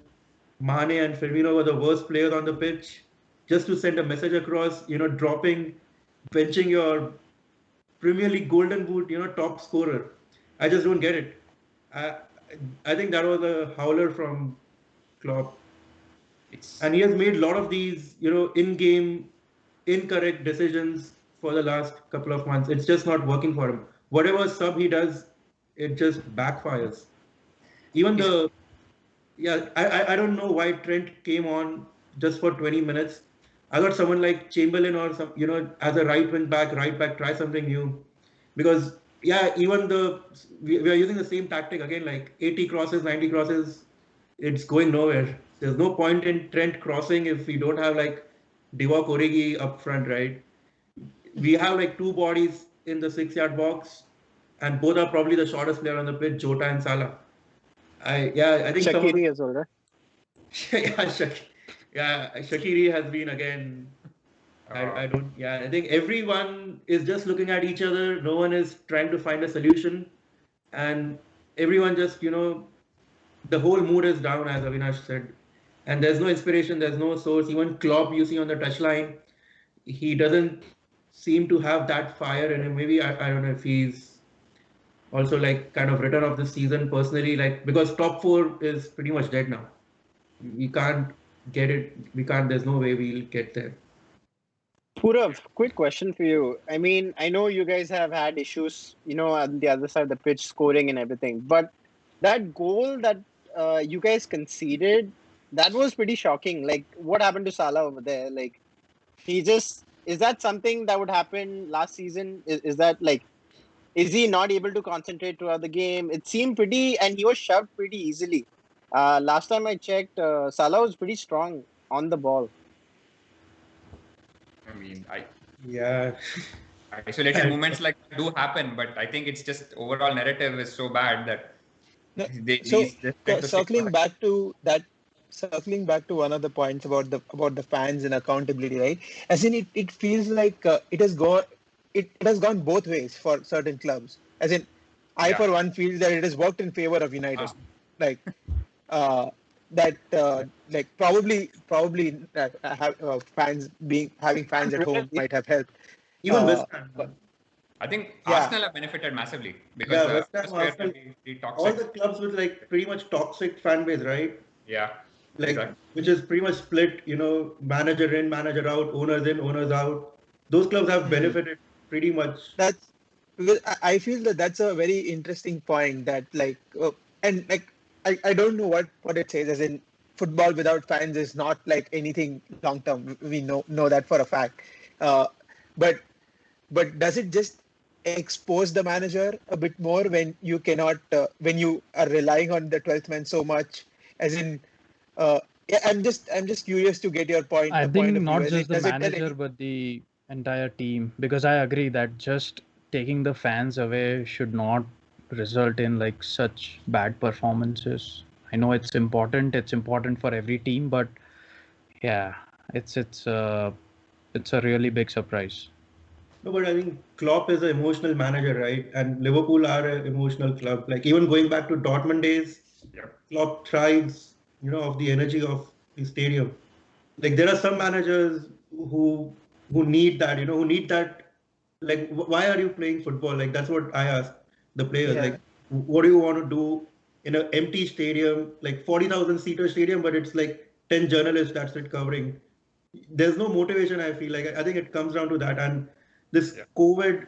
Mane and Firmino were the worst players on the pitch, just to send a message across, benching your Premier League Golden Boot, top scorer. I just don't get it. I I think that was a howler from Klopp, It's and he has made a lot of these, in-game incorrect decisions for the last couple of months. It's just not working for him. Whatever sub he does, it just backfires. Even is it the Yeah, I don't know why Trent came on just for 20 minutes. I got someone like Chamberlain or some, as a right back, try something new. Because, yeah, even we are using the same tactic again, like 80 crosses, 90 crosses, it's going nowhere. There's no point in Trent crossing if we don't have like Divock Origi up front, right? We have like two bodies in the 6 yard box, and both are probably the shortest player on the pitch, Jota and Salah. I think some of Shaqiri as well, right? Shaqiri has been again. I don't. Yeah, I think everyone is just looking at each other. No one is trying to find a solution, and everyone just the whole mood is down, as Avinash said, and there's no inspiration. There's no source. Even Klopp, you see on the touchline, he doesn't seem to have that fire in him. Maybe I don't know if he's also like kind of written off this season personally, like because top four is pretty much dead now. We can't get it. We can't. There's no way we'll get there. Purav, quick question for you. I mean, I know you guys have had issues, on the other side of the pitch, scoring and everything, but that goal that you guys conceded, that was pretty shocking. Like, what happened to Salah over there? Like, is that something that would happen last season? Is that like, is he not able to concentrate throughout the game? It seemed pretty, and he was shoved pretty easily. Last time I checked, Salah was pretty strong on the ball. I mean, I Yeah. isolated moments like that do happen, but I think it's just overall narrative is so bad that No, so he's just trying to stick for circling back to one of the points about the fans and accountability, right? As in, it feels like it has gone both ways for certain clubs. As in, I Yeah. for one feel that it has worked in favor of United, Ah. like like probably fans having fans at home Really? might have helped. Even West But Ham. I think yeah, Arsenal have benefited massively because Yeah, the West Ham, atmosphere Arsenal, can be all toxic. the clubs with like pretty much toxic fan base, right? Yeah. Exactly. which is pretty much split, manager in, manager out, owners in, owners out. Those clubs have benefited pretty much. That's because I feel that that's a very interesting point that and I don't know what it says, as in football without fans is not like anything long term. We know that for a fact. Uh, but does it just expose the manager a bit more when you cannot when you are relying on the 12th man so much, as in yeah, I'm just curious to get your point I point think of view, not as in just the does it tell manager, any. but the entire team, because I agree that just taking the fans away should not result in like such bad performances. I know it's important for every team, but yeah, it's a really big surprise. No, but I think Klopp is an emotional manager, right? And Liverpool are an emotional club. Like even going back to Dortmund days, Yeah. Klopp thrives, of the energy of the stadium. Like there are some managers who need that, who need that. Like why are you playing football? Like that's what I ask the players. Yeah, Like what do you want to do in an empty stadium, like 40,000 seater stadium, but it's like 10 journalists that's it covering. There's no motivation. I feel like I think it comes down to that. And this Yeah. COVID,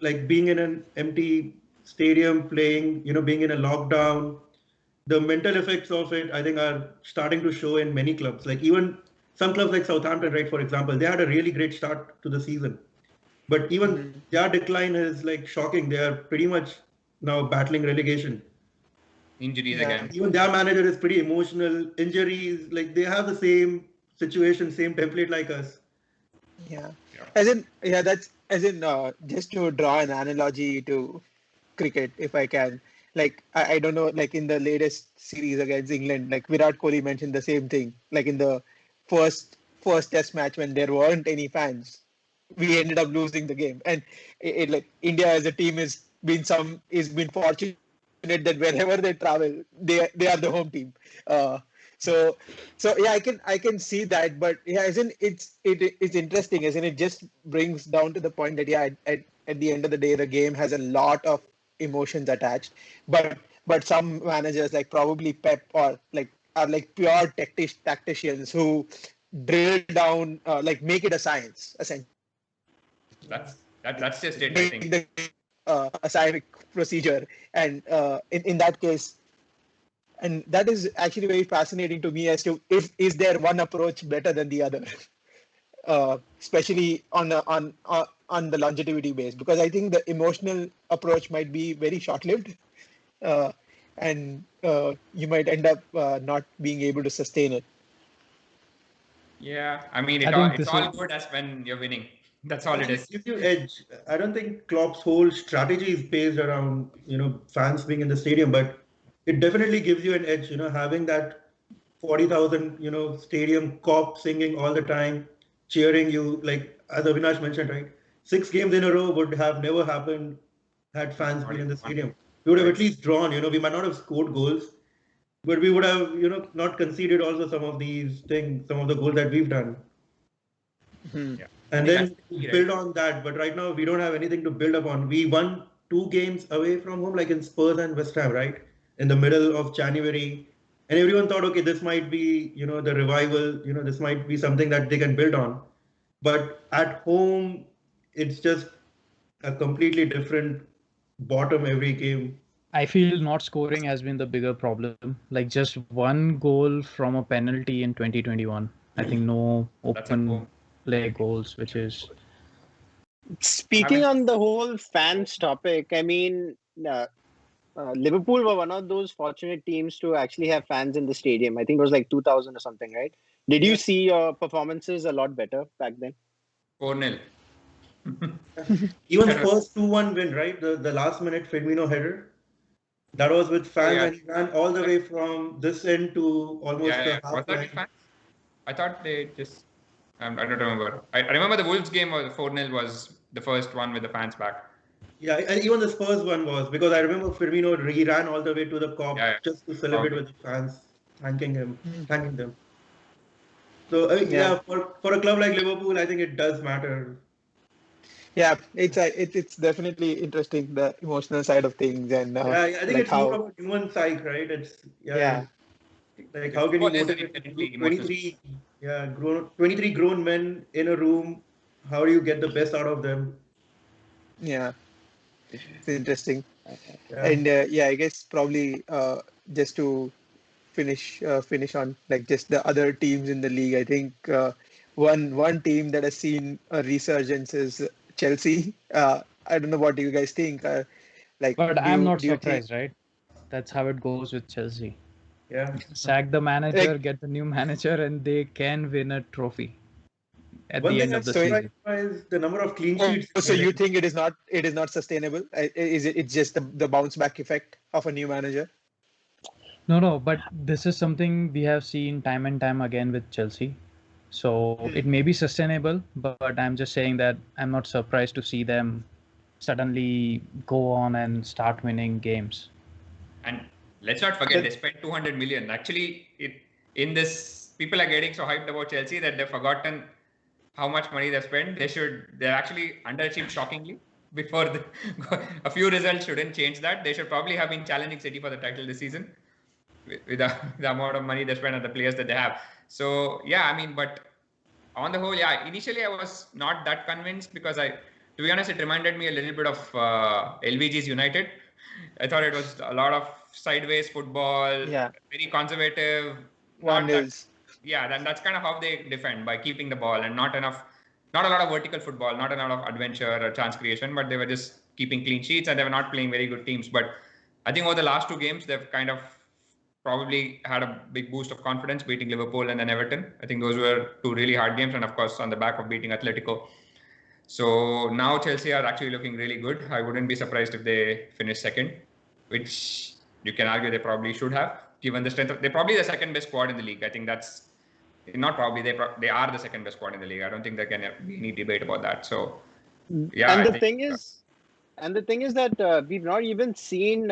like being in an empty stadium playing, being in a lockdown, the mental effects of it, I think, are starting to show in many clubs. Like even some clubs like Southampton, right, for example, they had a really great start to the season, but even their decline is like shocking. They are pretty much now battling relegation. Injuries yeah. again. Even their manager is pretty emotional. Injuries, like they have the same situation, same template like us. Yeah, Yeah. as in, yeah, that's as in, just to draw an analogy to cricket, if I can. Like, I don't know, like in the latest series against England, like Virat Kohli mentioned the same thing. Like in the first Test match when there weren't any fans, we ended up losing the game. And like India as a team is been fortunate that wherever they travel, they are the home team. Uh, so yeah, I can see that, but yeah, as in it's interesting, as in it just brings down to the point that yeah, at the end of the day, the game has a lot of emotions attached, but some managers like probably Pep or like are like pure tacticians who drill down, like make it a science essentially. That's just it, I Make think. the a scientific procedure, and in that case, and that is actually very fascinating to me as to if is there one approach better than the other, especially on the longevity base, because I think the emotional approach might be very short-lived, uh, and you might end up not being able to sustain it. Yeah. I mean, I think it's this is all good as when you're winning. That's all I it think is. it gives you edge. I don't think Klopp's whole strategy is based around, fans being in the stadium, but it definitely gives you an edge, having that 40,000, stadium cop singing all the time, cheering you, like as Avinash mentioned, right? 6 games in a row would have never happened had fans Not been even in the one. stadium. We would have Right. at least drawn, we might not have scored goals, but we would have, not conceded also some of these things, some of the goals that we've done. Hmm. Yeah. I And think that's then the key, build right? on that. But right now, we don't have anything to build upon. We won 2 games away from home, like in Spurs and West Ham, right? In the middle of January. And everyone thought, okay, this might be, the revival, this might be something that they can build on. But at home, it's just a completely different bottom every game. I feel not scoring has been the bigger problem. Like just one goal from a penalty in 2021. I think no That's at open home. play goals, which is Speaking Haven't. on the whole fans topic, I mean, Liverpool were one of those fortunate teams to actually have fans in the stadium. I think it was like 2000 or something, right? Did you Yeah. see your performances a lot better back then? 4-0. Even That was, Spurs 2-1 win, right? The last minute Firmino header. That was with oh fans, yeah. and he ran all the way from this end to almost Yeah, the yeah. half Was that with line. fans? I thought they just. I don't remember. I remember the Wolves game was 4-0 was the first one with the fans back. Yeah, and even the Spurs one was because I remember Firmino he ran all the way to the Yeah, Kop yeah. just to celebrate Probably. with the fans, Hmm. thanking them. So Yeah, yeah, for a club like Liverpool, I think it does matter. yeah, it's definitely interesting, the emotional side of things, and Yeah, I think like it's more how, about human psyche, right? It's yeah, yeah. Like, how can you Football is an motivate inherently emotional 23 grown men in a room? How do you get the best out of them? Yeah, it's interesting. Yeah. And I guess probably just to finish on like just the other teams in the league. I think one team that has seen a resurgence is Chelsea. I don't know what do you guys think. Like, But I'm not do you think surprised, right? That's how it goes with Chelsea. Yeah. Sack the manager, like get the new manager, and they can win a trophy at One the thing end I'm of the so? season. surprised by is the number of clean Oh, sheets so they're you getting. think it is not sustainable? Is it? It's just the bounce back effect of a new manager. No, but this is something we have seen time and time again with Chelsea. So it may be sustainable, but I'm just saying that I'm not surprised to see them suddenly go on and start winning games. And let's not forget, they spent 200 million. Actually, in this, people are getting so hyped about Chelsea that they've forgotten how much money they spent. They're actually underachieved shockingly. Before a few results shouldn't change that. They should probably have been challenging City for the title this season with the amount of money they spend on the players that they have. So yeah, I mean, but on the whole, yeah, initially I was not that convinced because to be honest, it reminded me a little bit of LVG's United. I thought it was a lot of sideways football, Yeah, very conservative, one not that, nils. yeah, then that's kind of how they defend by keeping the ball and not a lot of vertical football, not a lot of adventure or chance creation, but they were just keeping clean sheets and they were not playing very good teams. But I think over the last two games, they've kind of probably had a big boost of confidence beating Liverpool and then Everton. I think those were two really hard games, and of course on the back of beating Atletico. So now Chelsea are actually looking really good. I wouldn't be surprised if they finish second, which you can argue they probably should have, given the strength of. They're probably the second best squad in the league. I think that's not probably they are the second best squad in the league. I don't think there can be any debate about that. So yeah, And I the think. thing is, that we've not even seen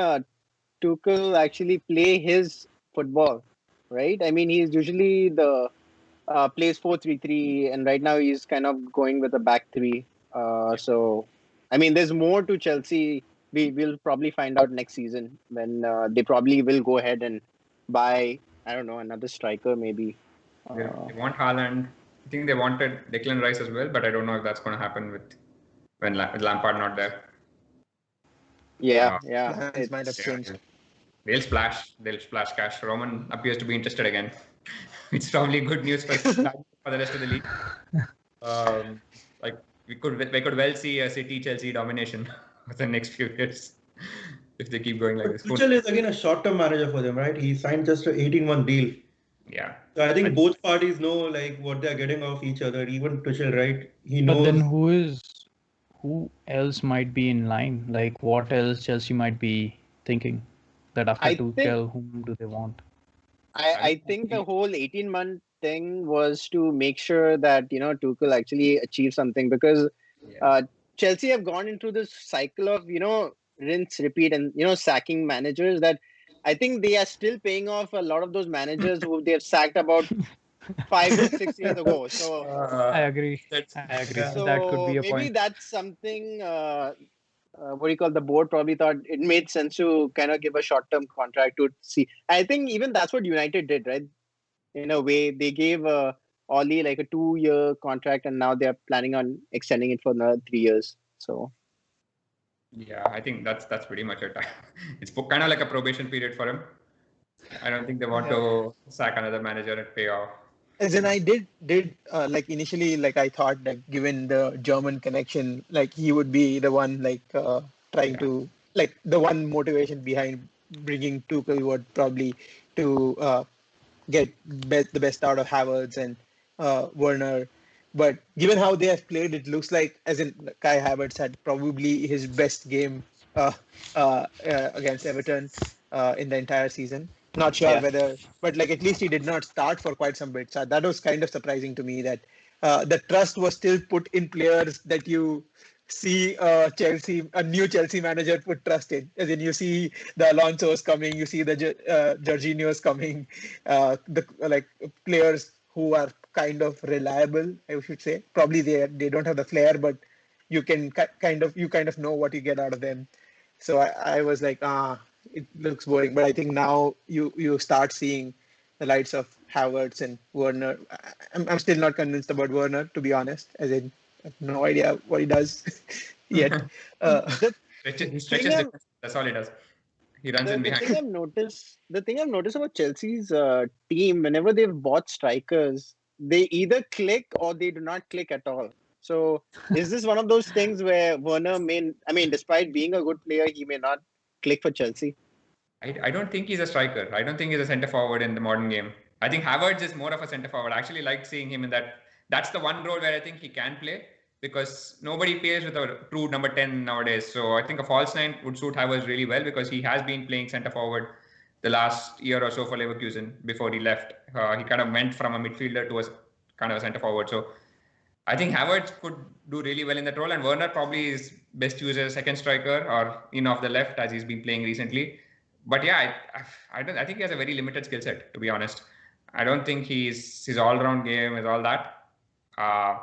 Tuchel actually play his football, right? I mean, he's usually the plays 4-3-3, and right now he's kind of going with a back three. So, I mean, there's more to Chelsea. We will probably find out next season when they probably will go ahead and buy, I don't know, another striker maybe. They want Haaland. I think they wanted Declan Rice as well, but I don't know if that's going to happen with Lampard not there. Yeah, Plans might have it's Yeah, changed. they'll splash cash. Roman appears to be interested again. It's probably good news for the rest of the league. Like we could well see a City Chelsea domination for the next few years if they keep going like But this. Tuchel is again a short-term manager for them, right? He signed just an 18-month deal. Yeah. So I think both parties know like what they're getting off each other. Even Tuchel, right? He But then knows. who else might be in line? Like what else Chelsea might be thinking that after I think Tuchel, whom do they want? I think the whole 18-month thing was to make sure that Tuchel actually achieved something, because Yeah. Chelsea have gone into this cycle of rinse repeat and sacking managers that I think they are still paying off a lot of those managers who they have sacked about 5 to 6 years ago. So I agree. That's, I agree. Yeah. That could be a maybe point. that's something. What do you call, the board probably thought it made sense to kind of give a short-term contract to see. I think even that's what United did, right? In a way, they gave Ollie like a 2-year contract, and now they're planning on extending it for another 3 years. So yeah, I think that's pretty much it. It's kind of like a probation period for him. I don't think they want Yeah. to sack another manager and pay off. As in, I did like initially, like I thought that given the German connection, like he would be the one like trying Yeah. to like the one motivation behind bringing Tuchel would probably to get the best out of Havertz and Werner. But given how they have played, it looks like, as in Kai Havertz had probably his best game against Everton in the entire season. Not sure yeah, whether, but like at least he did not start for quite some bit. So that was kind of surprising to me that the trust was still put in players that you see a new Chelsea manager put trust in. As in, you see the Alonso's coming, you see the Jorginho's coming, the like players who are kind of reliable, I should say. Probably they don't have the flair, but you can kind of know what you get out of them. So I was like, it looks boring. But I think now you start seeing the likes of Havertz and Werner. I'm still not convinced about Werner, to be honest, as in I have no idea what he does yet. The He thing stretches I'm defense. That's all he does. He runs in the behind. thing I've noticed about Chelsea's team, whenever they've bought strikers, they either click or they do not click at all. So is this one of those things where Werner despite being a good player, he may not click for Chelsea? I don't think he's a striker. I don't think he's a centre forward in the modern game. I think Havertz is more of a centre forward. I actually like seeing him in that. That's the one role where I think he can play because nobody plays with a true number 10 nowadays. So I think a false nine would suit Havertz really well because he has been playing centre forward the last year or so for Leverkusen before he left. He kind of went from a midfielder to a kind of a centre forward. So I think Havertz could do really well in that role, and Werner probably is best used as a second striker or off the left as he's been playing recently. But yeah, I don't. I think he has a very limited skill set, to be honest. I don't think his all-round game is all that. Uh,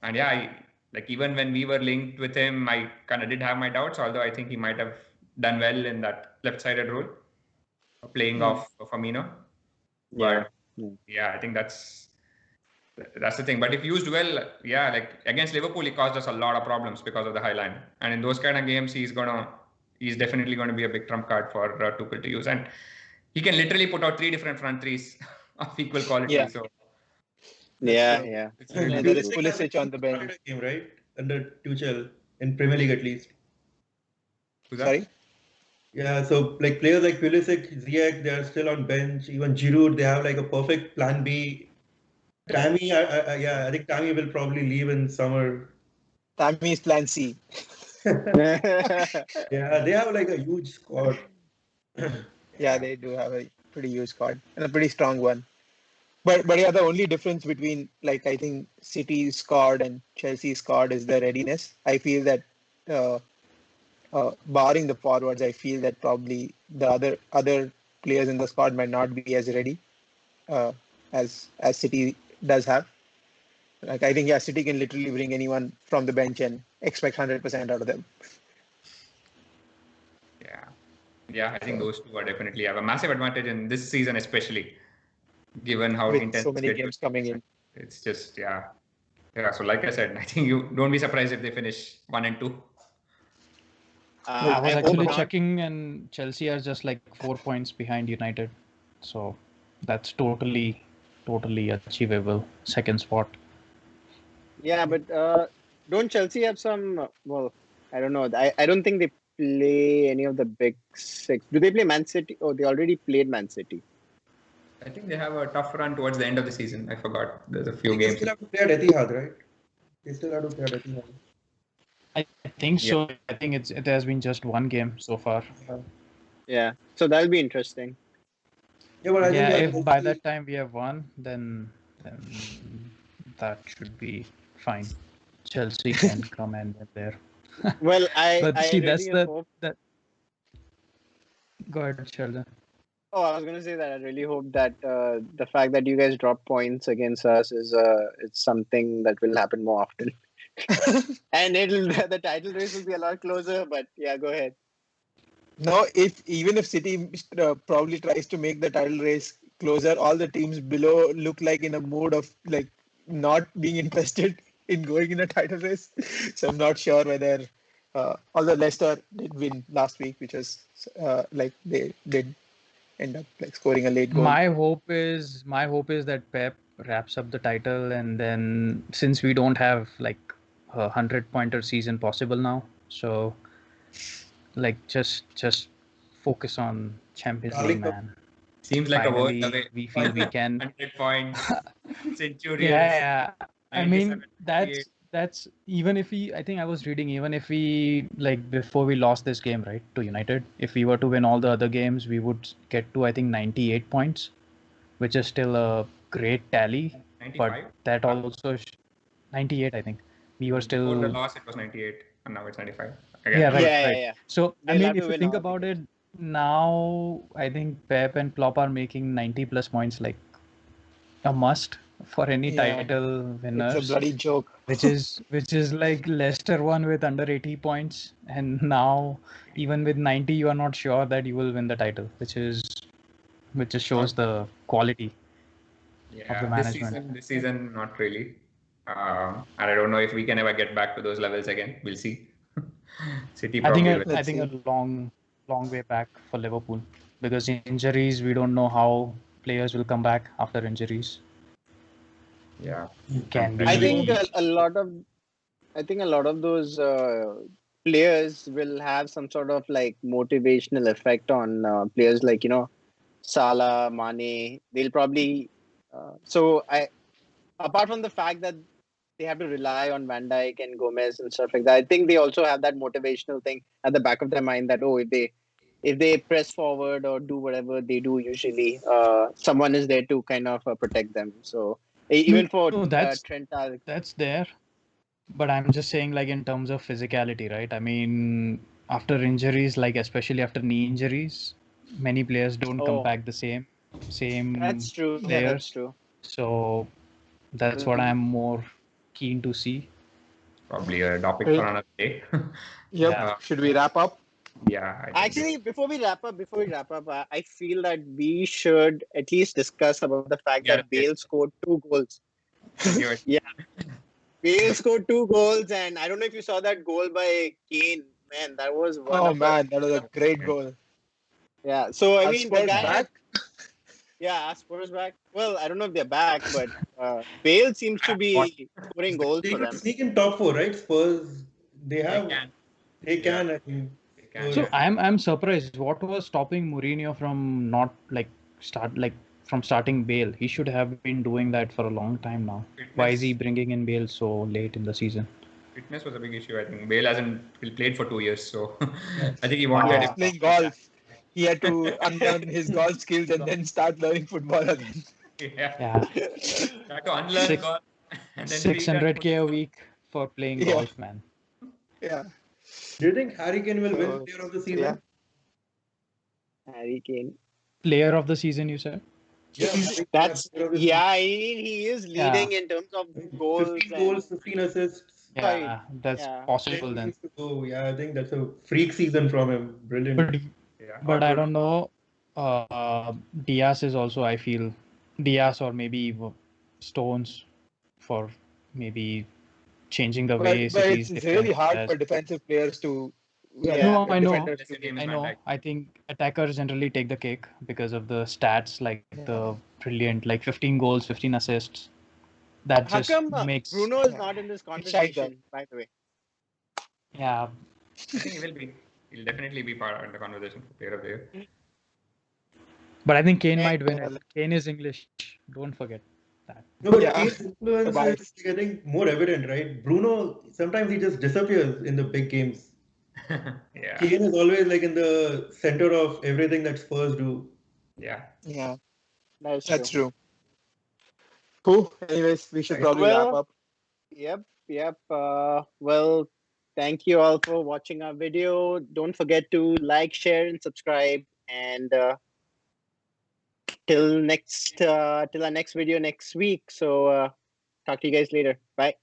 and yeah, like even when we were linked with him, I kind of did have my doubts. Although I think he might have done well in that left-sided role, playing off Firmino. But yeah, I think that's the thing. But if used well, yeah, like against Liverpool, he caused us a lot of problems because of the high line. And in those kind of games, he's definitely going to be a big trump card for Tuchel to use. And he can literally put out 3 different front threes of equal quality. Yeah. So It's Yeah, there is Pulisic on the bench. Game, right? Under Tuchel in Premier League at least. who's that? Sorry? Yeah, so like players like Pulisic, Ziyech, they are still on bench. Even Giroud, they have like a perfect plan B. Tammy, I think Tammy will probably leave in summer. Tammy is plan C. Yeah, they have like a huge squad. Yeah, they do have a pretty huge squad and a pretty strong one. But yeah, the only difference between like I think City's squad and Chelsea's squad is the readiness. I feel that barring the forwards, I feel that probably the other players in the squad might not be as ready as City does have. Like I think City can literally bring anyone from the bench and expect 100% out of them. Yeah, I think those two are definitely have a massive advantage in this season, especially given how With intense so many schedule games coming in. It's just yeah. So like I said, I think you don't be surprised if they finish 1 and 2. I was hope actually not. checking, and Chelsea are just like 4 points behind United, so that's totally achievable. Second spot. Yeah, but don't Chelsea have some? Well, I don't know. I don't think they play any of the big six. Do they play Man City? Oh, they already played Man City. I think they have a tough run towards the end of the season. I forgot. There's a few They games. still have to play at Etihad, right? They still have to play at Etihad. I think so. I think it has been just one game so far. Yeah, so that'll be interesting. Yeah, but I Yeah, think if by that time we have won, then that should be fine. Chelsea can come and win there. Well, But I see, really that's the hope. that. Go ahead, Sheldon. Oh, I was gonna say that I really hope that the fact that you guys drop points against us is it's something that will happen more often. And the title race will be a lot closer. But yeah, go ahead. No, even if City probably tries to make the title race closer, all the teams below look like in a mood of like not being interested in going in a title race. So I'm not sure whether, although Leicester did win last week, which was like they did end up like scoring a late goal. My hope is that Pep wraps up the title, and then since we don't have like a 100-pointer season possible now, so like just focus on Champions League, man. Seems like Finally, a word we feel we can. 100 points. Centurions. Yeah. I mean, 97, that's even if we. I think I was reading, even if we like before we lost this game, right, to United, if we were to win all the other games, we would get to I think 98 points, which is still a great tally. 95? But that also 98, I think. We were still. Before the loss, it was 98, and now it's 95. Yeah, right. Yeah. So They'll I mean, have if to you win think all about the it, now I think Pep and Klopp are making 90 plus points like a must for any title winners. It's a bloody joke. Which is like Leicester won with under 80 points, and now even with 90 you are not sure that you will win the title, which is which just shows the quality of the Yeah, management. this season, not really. And I don't know if we can ever get back to those levels again. We'll see. City I think probably a, will. I Let's think see. a long way back for Liverpool because injuries, we don't know how players will come back after injuries. Yeah. Can I be think a lot of those players will have some sort of like motivational effect on players like Salah, Mane. They'll probably apart from the fact that they have to rely on Van Dijk and Gomez and stuff like that, I think they also have that motivational thing at the back of their mind that if they press forward or do whatever they do usually, someone is there to kind of protect them. So even for No, Trent, that's there. But I'm just saying, like, in terms of physicality, right? I mean, after injuries, like especially after knee injuries, many players don't come oh, back the same that's true. Yeah. That's players. true. So that's what I'm more keen to see. Probably a topic Hey, for another day. yep. Yeah. Should we wrap up? Yeah, I think Actually, before we wrap up, I feel that we should at least discuss about the fact yeah, that Bale scored 2 goals. give it. Yeah, Bale scored 2 goals, and I don't know if you saw that goal by Kane. Man, that was one Oh of the man, that was a great goal. yeah. So I Are mean, the Spurs guy, back? yeah, are Spurs back. Well, I don't know if they're back, but Bale seems to be scoring goals They for could them. sneak in top 4, right? Spurs, they They have, can. they Yeah. can. I think. They can. So Yeah. I'm surprised. What was stopping Mourinho from not from starting Bale? He should have been doing that for a long time now. Why is he Fitness. bringing in Bale so late in the season? Fitness was a big issue. I think Bale hasn't played for 2 years, so Yeah. I think he He wanted was Yeah, him. playing golf. He had to unlearn his golf skills and then start learning football again. Yeah. Yeah, Had to unlearn six golf and then relearn 600K a football. week for playing Yeah. golf, man. Yeah. Do you think Harry Kane will win So, Player of the so yeah. Season? Harry Kane. Player of the season, you said? Yeah, I think, yeah, That's Player of the Season. yeah. He is Yeah, leading in terms of I mean, goals 15 and goals, 15 assists. sorry, yeah, that's yeah. 10 possible then. games to go. Yeah, I think that's a freak season from him. Brilliant. But Yeah. but Or I good. don't know. Diaz is also, I feel, Diaz or maybe Stones for maybe changing the way But City's it's really defense hard has. for defensive players to Yeah. No, I know. defenders Unless to your name give. is I Van know. Dijk. I think attackers generally take the cake because of the stats, like Yeah. the brilliant, like 15 goals, 15 assists. That How just come makes, Bruno is Yeah. not in this It shines up. conversation? By the way, yeah. I think he will be. He'll definitely be part of the conversation for Player of the Year. But I think Kane Eh, might win Yeah. it. Kane is English. Don't forget that. No, but Yeah. Kane's influence Bye. is getting more evident, right? Bruno, sometimes he just disappears in the big games. Yeah. Kane is always like in the center of everything that Spurs do. Yeah. Yeah. that's That's true. true. Cool. Anyways, we should Okay. probably wrap Well, up. yep. Well, thank you all for watching our video. Don't forget to like, share, and subscribe. And till our next video next week. So talk to you guys later. Bye.